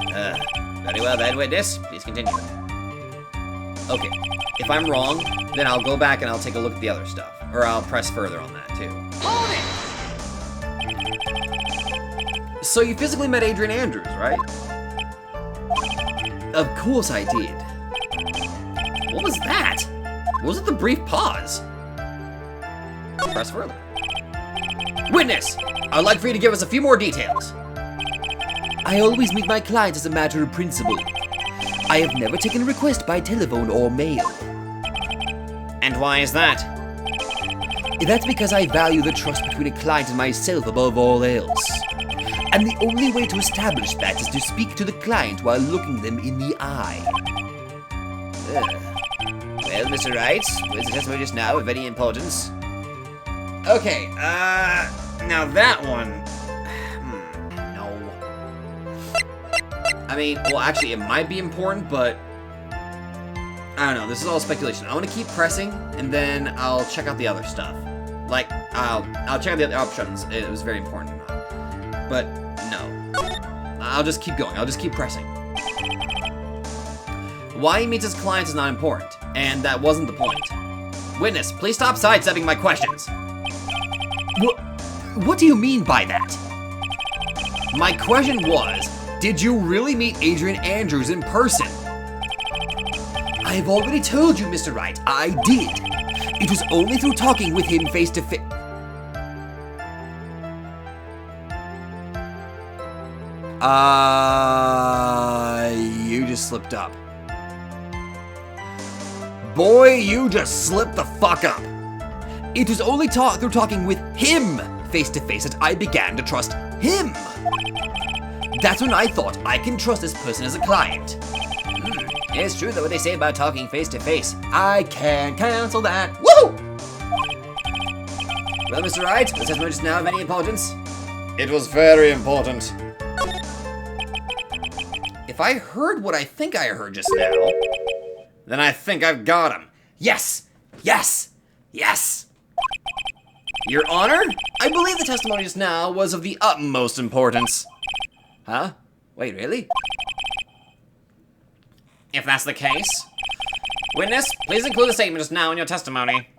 Very well then, witness. Please continue. Okay, if I'm wrong, then I'll go back and I'll take a look at the other stuff. Or I'll press further on that, too. So you physically met Adrian Andrews, right? Of course I did. What was that? What was it the brief pause? Press further. Witness! I would like for you to give us a few more details. I always meet my clients as a matter of principle. I have never taken a request by telephone or mail. And why is that? That's because I value the trust between a client and myself above all else. And the only way to establish that is to speak to the client while looking them in the eye. Well, Mr. Wright, was the testimony just now of any importance? Okay, now that one... no. I mean, well, actually, it might be important, but... I don't know, this is all speculation. I want to keep pressing, and then I'll check out the other stuff. Like, I'll check out the other options. It was very important or not. But, no. I'll just keep going. I'll just keep pressing. Why he meets his clients is not important, and that wasn't the point. Witness, please stop sidestepping my questions. What do you mean by that? My question was, did you really meet Adrian Andrews in person? I've already told you, Mr. Wright, I did. It was only through talking with him face to face. You just slipped up. Boy, you just slipped the fuck up. It was only through talking with him face to face that I began to trust him. That's when I thought I can trust this person as a client. It's true though what they say about talking face to face. I can't cancel that. Woo! Well, Mr. Wright, does this just now have any importance? It was very important. If I heard what I think I heard just now, Then I think I've got him. yes, yes, yes. Your Honor, I believe the testimony just now was of the utmost importance. Huh? Wait, really? If that's the case. Witness, please include the statement just now in your testimony.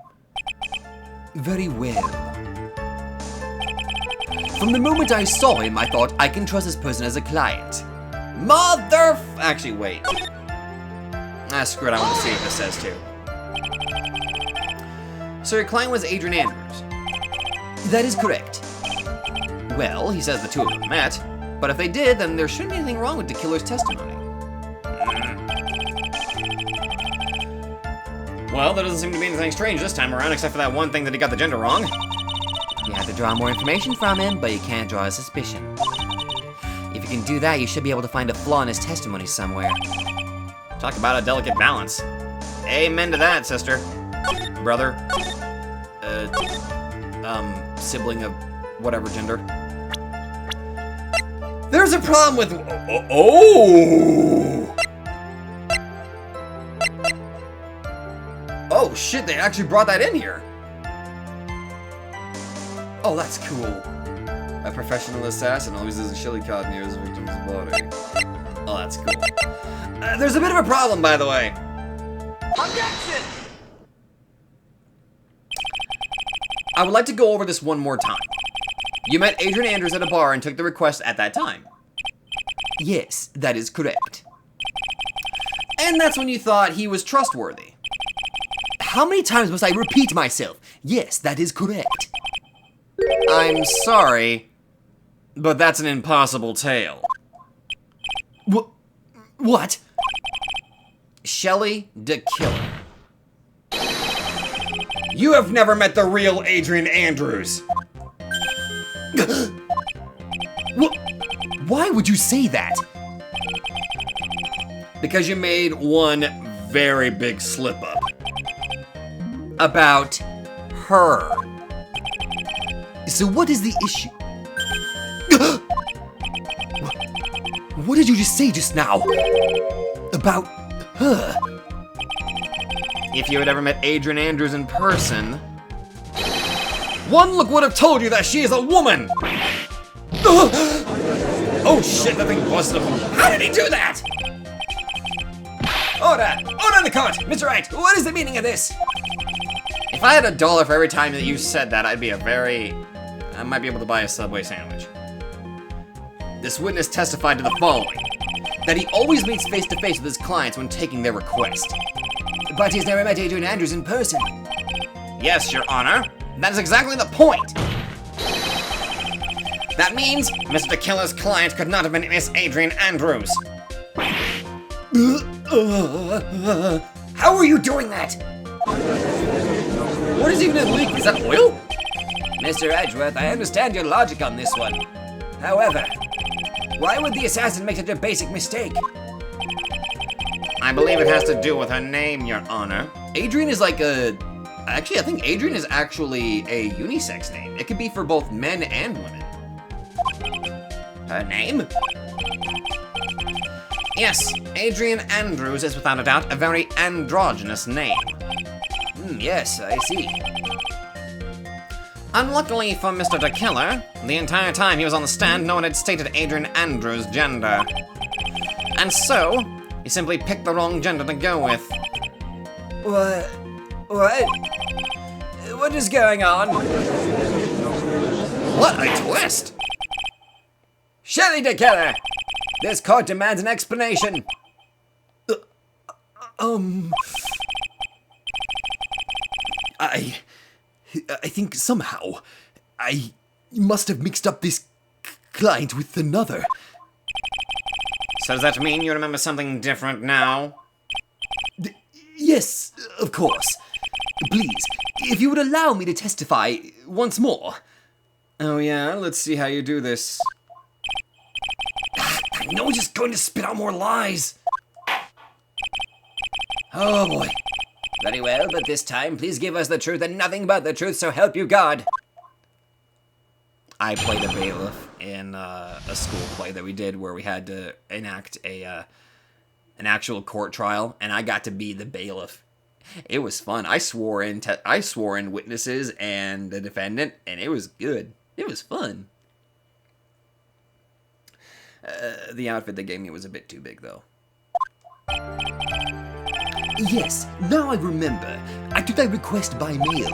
Very well. From the moment I saw him, I thought I can trust this person as a client. Actually, wait. Screw it, I want to see what this says too. So your client was Adrian Andrews. That is correct. Well, he says the two of them met, but if they did, then there shouldn't be anything wrong with the killer's testimony. Well, there doesn't seem to be anything strange this time around, except for that one thing that he got the gender wrong. You have to draw more information from him, but you can't draw a suspicion. If you can do that, you should be able to find a flaw in his testimony somewhere. Talk about a delicate balance. Amen to that, sister. Brother, sibling of whatever gender. There's a problem with. Oh shit! They actually brought that in here. Oh, that's cool. A professional assassin always uses a chili cod near his victim's body. Oh, that's cool. There's a bit of a problem, by the way. Objection! I would like to go over this one more time. You met Adrian Andrews at a bar and took the request at that time. Yes, that is correct. And that's when you thought he was trustworthy. How many times must I repeat myself? Yes, that is correct. I'm sorry, but that's an impossible tale. What? Shelley the Killer. You have never met the real Adrian Andrews. Why would you say that? Because you made one very big slip up. About her. So what is the issue? What did you just say just now? About her? If you had ever met Adrian Andrews in person, one look would have told you that she is a woman! Oh shit, that thing busted him. How did he do that? Order! Order in the court! Mr. Wright, what is the meaning of this? If I had $1 for every time that you said that, I might be able to buy a Subway sandwich. This witness testified to the following. That he always meets face to face with his clients when taking their request. But he's never met Adrian Andrews in person. Yes, Your Honor. That is exactly the point. That means Mr. the Killer's client could not have been Miss Adrian Andrews. How are you doing that? What is even in the leak? Is that oil? Mr. Edgeworth, I understand your logic on this one. However, why would the assassin make such a basic mistake? I believe it has to do with her name, Your Honor. Adrian is like a... Actually, I think Adrian is actually a unisex name. It could be for both men and women. Her name? Yes, Adrian Andrews is without a doubt a very androgynous name. Yes, I see. Unluckily for Mr. the Killer, the entire time he was on the stand, no one had stated Adrian Andrews' gender. And so, you simply picked the wrong gender to go with. What? What is going on? What a twist! Shelley together! This court demands an explanation. I think somehow I must have mixed up this client with another. So does that mean you remember something different now? Yes, of course. Please, if you would allow me to testify once more. Oh yeah, let's see how you do this. I know he's just going to spit out more lies. Oh boy. Very well, but this time, please give us the truth and nothing but the truth, so help you God. I played a bailiff in a school play that we did where we had to enact an actual court trial, and I got to be the bailiff. It was fun. I swore in witnesses and the defendant, and it was good. It was fun. The outfit they gave me was a bit too big, though. Yes, now I remember. I took that request by mail.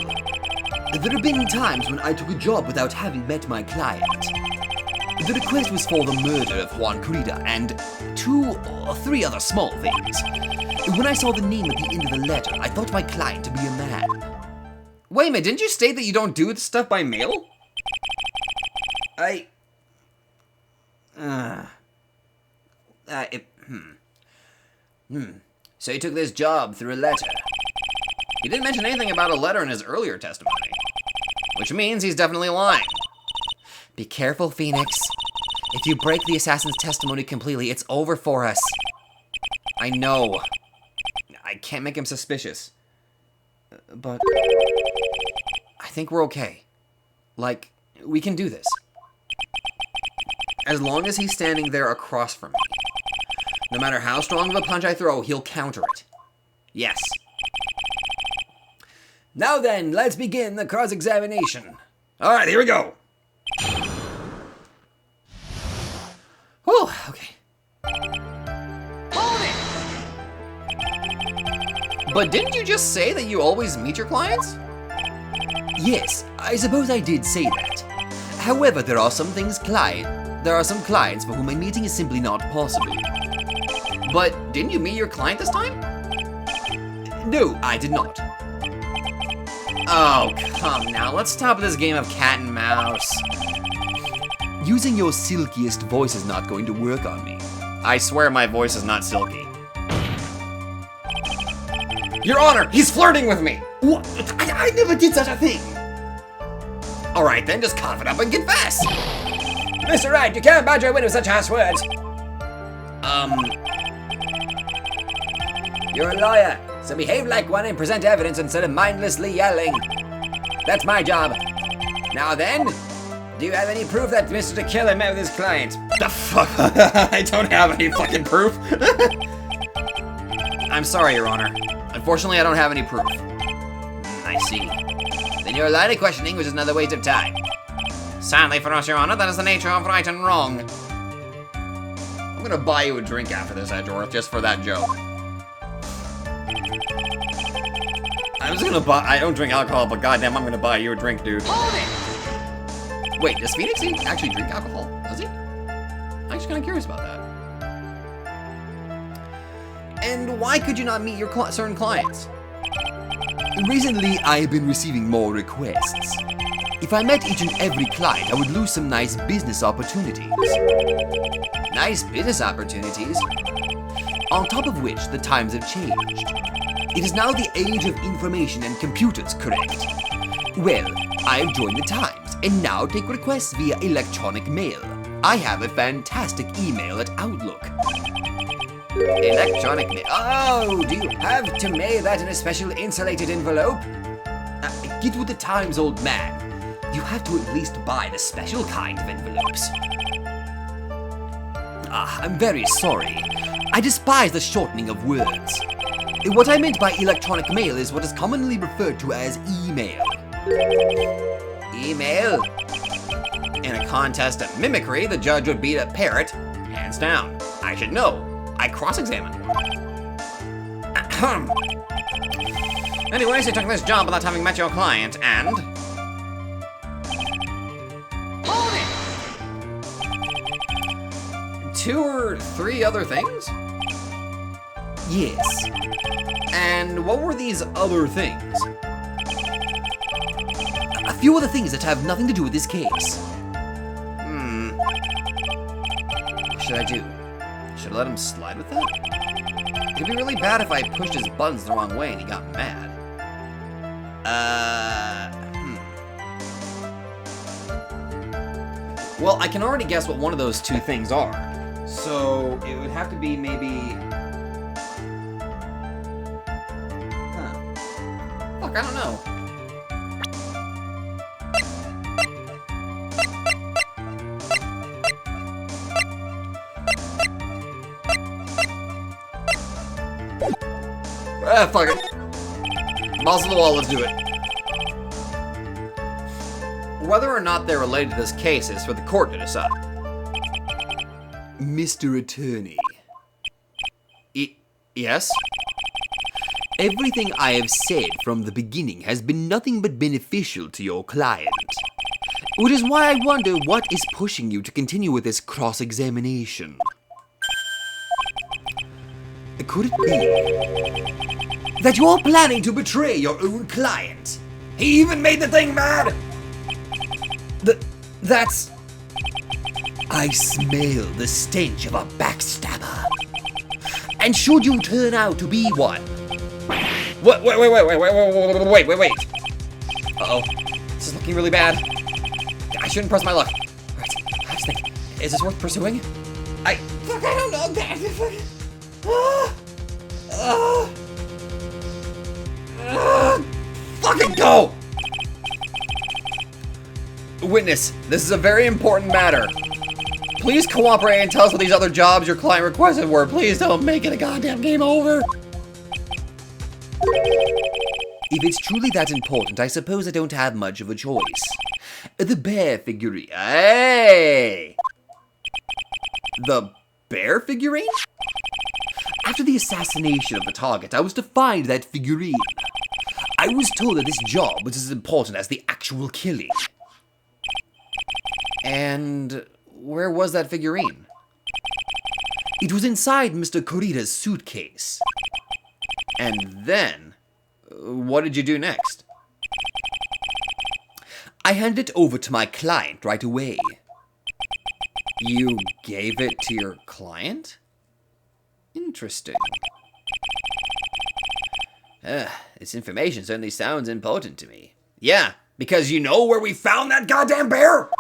There have been times when I took a job without having met my client. The request was for the murder of Juan Corrida and 2 or 3 other small things. When I saw the name at the end of the letter, I thought my client to be a man. Wait a minute, didn't you state that you don't do this stuff by mail? So he took this job through a letter. He didn't mention anything about a letter in his earlier testimony. Which means he's definitely lying. Be careful, Phoenix. If you break the assassin's testimony completely, it's over for us. I know. I can't make him suspicious. But I think we're okay. Like, we can do this. As long as he's standing there across from me. No matter how strong of a punch I throw, he'll counter it. Yes. Now then, let's begin the cross-examination. All right, here we go. Whew, okay. But didn't you just say that you always meet your clients? Yes, I suppose I did say that. However, there are some clients for whom a meeting is simply not possible. But didn't you meet your client this time? No, I did not. Oh, come now. Let's stop this game of cat and mouse. Using your silkiest voice is not going to work on me. I swear my voice is not silky. Your Honor, he's flirting with me! What? I never did such a thing! Alright then, just cough it up and confess! Mr. Wright, you can't badger a witness with such harsh words. You're a lawyer, so behave like one and present evidence instead of mindlessly yelling. That's my job. Now then, do you have any proof that Mr. Killer met with his client? The fuck? I don't have any fucking proof. I'm sorry, Your Honor. Unfortunately, I don't have any proof. I see. Then your line of questioning was another waste of time. Sadly for us, Your Honor, that is the nature of right and wrong. I'm gonna buy you a drink after this, Edgeworth, just for that joke. I don't drink alcohol, but goddamn, I'm gonna buy you a drink, dude. Wait, does Phoenix actually drink alcohol? Does he? I'm just kinda curious about that. And why could you not meet your certain clients? Recently, I have been receiving more requests. If I met each and every client, I would lose some nice business opportunities. Nice business opportunities? On top of which, the times have changed. It is now the age of information and computers, correct? Well, I have joined the times, and now take requests via electronic mail. I have a fantastic email at Outlook. Electronic mail? Oh, do you have to mail that in a special insulated envelope? Get with the times, old man. You have to at least buy the special kind of envelopes. I'm very sorry. I despise the shortening of words. What I meant by electronic mail is what is commonly referred to as email. Email? In a contest of mimicry, the judge would beat a parrot, hands down. I should know. I cross-examine. Anyways, you took this job without having met your client, and... Hold it! 2 or 3 other things? Yes. And what were these other things? A few other things that have nothing to do with this case. What should I do? Should I let him slide with that? It'd be really bad if I pushed his buttons the wrong way and he got mad. Well, I can already guess what one of those 2 things are. So, it would have to be maybe... Fuck, I don't know. Fuck it. Balls to the wall, let's do it. Whether or not they're related to this case is for the court to decide. Mr. Attorney. Yes? Everything I have said from the beginning has been nothing but beneficial to your client. Which is why I wonder what is pushing you to continue with this cross-examination. Could it be that you're planning to betray your own client? He even made the thing mad! That's... I smell the stench of a backstabber. And should you turn out to be one... Wait. Uh-oh. This is looking really bad. I shouldn't press my luck. Right. I was thinking, is this worth pursuing? I don't know. Fucking go! Witness, this is a very important matter. Please cooperate and tell us what these other jobs your client requested were. Please don't make it a goddamn game over. If it's truly that important, I suppose I don't have much of a choice. The bear figurine. Hey! The bear figurine? After the assassination of the target, I was to find that figurine. I was told that this job was as important as the actual killing. And where was that figurine? It was inside Mr. Kurita's suitcase. And then, what did you do next? I handed it over to my client right away. You gave it to your client? Interesting. This information certainly sounds important to me. Yeah, because you know where we found that goddamn bear?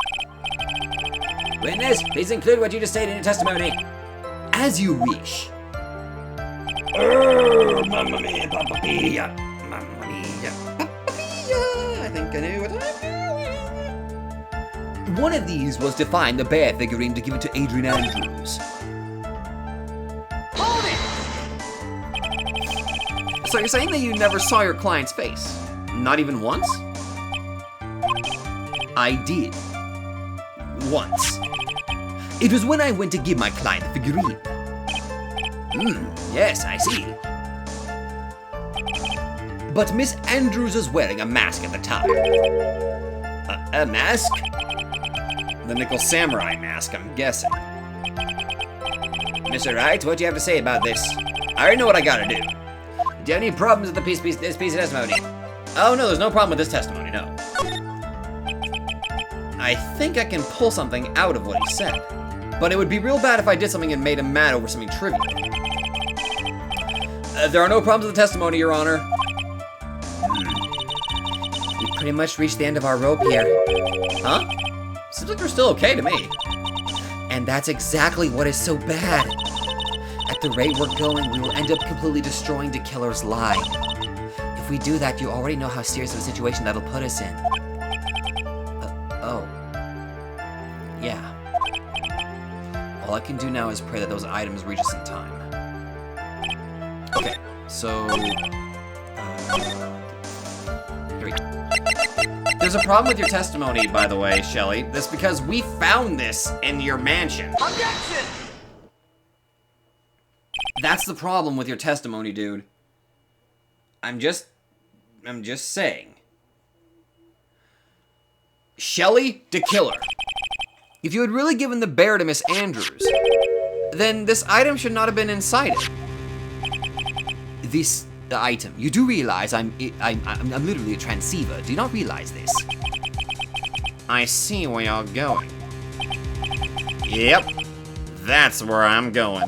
Witness, please include what you just stated in your testimony. As you wish. Mamma mia, Papa Pia. Mamma mia, Papa Pia. I think I knew what I'm doing. One of these was to find the bear figurine to give it to Adrian Andrews. Hold it! So you're saying that you never saw your client's face? Not even once? I did. Once. It was when I went to give my client the figurine. Yes, I see. But Miss Andrews was wearing a mask at the time. A mask? The Nickel Samurai mask, I'm guessing. Mr. Wright, what do you have to say about this? I already know what I gotta do. Do you have any problems with this piece of testimony? Oh, no, there's no problem with this testimony, no. I think I can pull something out of what he said. But it would be real bad if I did something and made him mad over something trivial. There are no problems with the testimony, Your Honor. We pretty much reached the end of our rope here. Huh? Seems like we're still okay to me. And that's exactly what is so bad. At the rate we're going, we will end up completely destroying the killer's lie. If we do that, you already know how serious of a situation that'll put us in. Yeah. All I can do now is pray that those items reach us in time. Okay, so... here we go. There's a problem with your testimony, by the way, Shelley. That's because we found this in your mansion. Objection! That's the problem with your testimony, dude. I'm just saying. Shelley DeKiller. If you had really given the bear to Miss Andrews, then this item should not have been inside it. This item. You do realize I'm literally a transceiver. Do you not realize this? I see where you're going. Yep, that's where I'm going.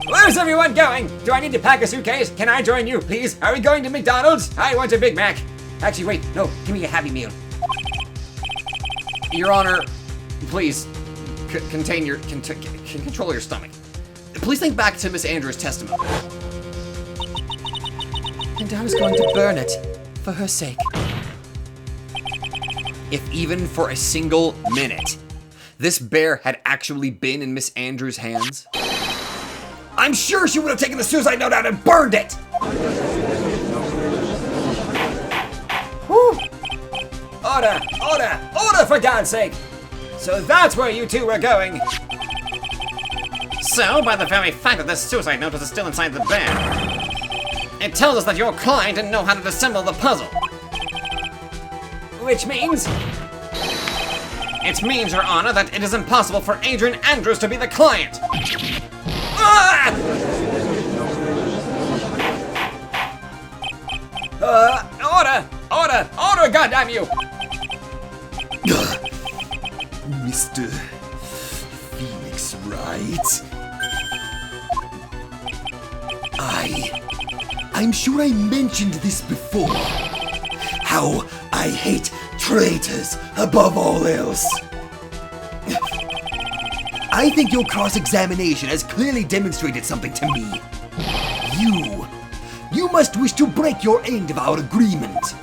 Where's everyone going? Do I need to pack a suitcase? Can I join you, please? Are we going to McDonald's? I want a Big Mac. Actually, wait, no, give me a Happy Meal. Your Honor, please control your stomach. Please think back to Miss Andrews' testimony. And I was going to burn it for her sake. If even for a single minute, this bear had actually been in Miss Andrews' hands, I'm sure she would have taken the suicide note out and burned it! Whew. Order, for God's sake! So that's where you two were going. So, by the very fact that this suicide note was still inside the bear, it tells us that your client didn't know how to disassemble the puzzle. Which means? It means, Your Honor, that it is impossible for Adrian Andrews to be the client. Ah! Order, goddamn you! Mr. Phoenix, right? I'm sure I mentioned this before. How I hate traitors above all else. I think your cross-examination has clearly demonstrated something to me. You must wish to break your end of our agreement.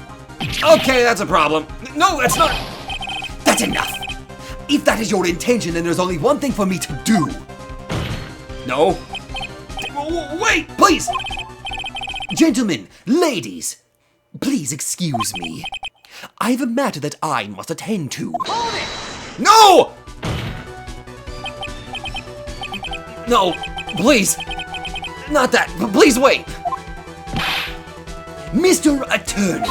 okay, that's a problem. No, that's not. That's enough. If that is your intention, then there's only one thing for me to do. No. Wait, please. Gentlemen, ladies, please excuse me. I have a matter that I must attend to. No! No, please. Not that, but please wait. Mr. Attorney,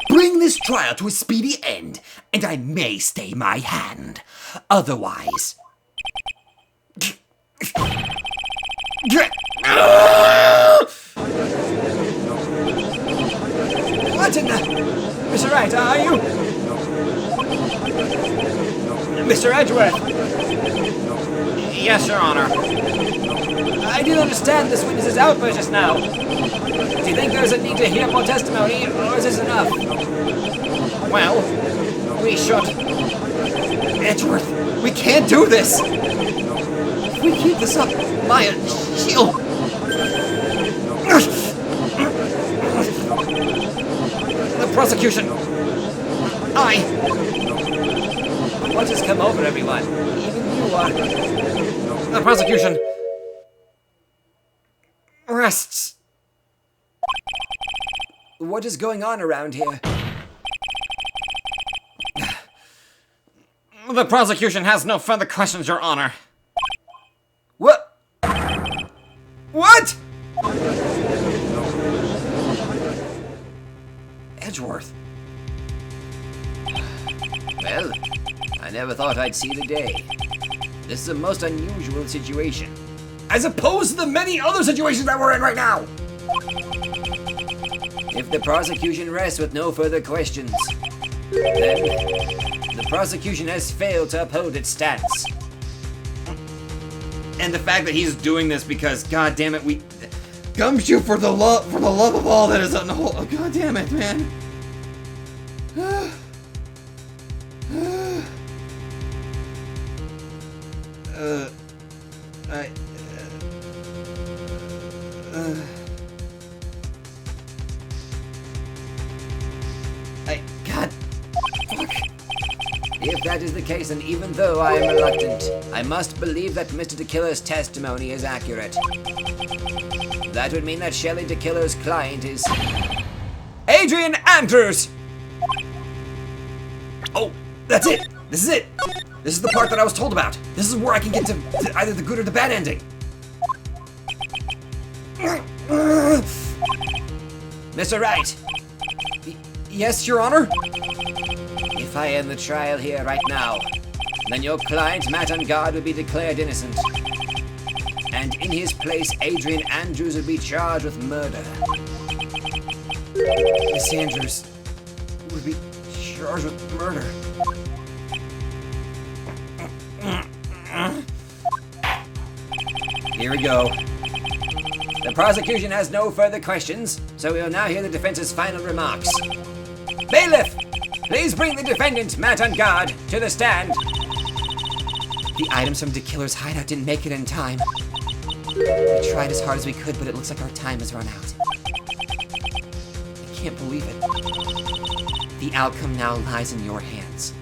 bring this trial to a speedy end, and I may stay my hand. Otherwise... What in the... Mr. Wright, are you? Mr. Edgeworth? Yes, Your Honor. I do understand this witness's outburst just now. Do you think there's a need to hear more testimony, or is this enough? Well, we should. Edgeworth, we can't do this. If we keep this up, Maya, she'll... The prosecution. What has come over everyone? Even you are... The prosecution rests. What is going on around here? The prosecution has no further questions, Your Honor. What? What? Edgeworth. Well, I never thought I'd see the day. This is a most unusual situation. As opposed to the many other situations that we're in right now. If the prosecution rests with no further questions, then the prosecution has failed to uphold its stance. And the fact that he's doing this because, god damn it, we gumshoe for the love of all that is on the whole. Oh, god damn it, man. God. Fuck. If that is the case, and even though I am reluctant, I must believe that Mr. DeKiller's testimony is accurate. That would mean that Shelley DeKiller's client is... Adrian Andrews! Oh, that's it. This is it. This is the part that I was told about. This is where I can get to either the good or the bad ending. Mr. Wright! Yes, Your Honor? If I end the trial here right now, then your client, Matt Ungard, will be declared innocent. And in his place, Adrian Andrews will be charged with murder. Miss Andrews would be charged with murder. Here we go. The prosecution has no further questions, so we will now hear the defense's final remarks. Bailiff, please bring the defendant, Matt Ungard, to the stand. The items from the killer's hideout didn't make it in time. We tried as hard as we could, but it looks like our time has run out. I can't believe it. The outcome now lies in your hands.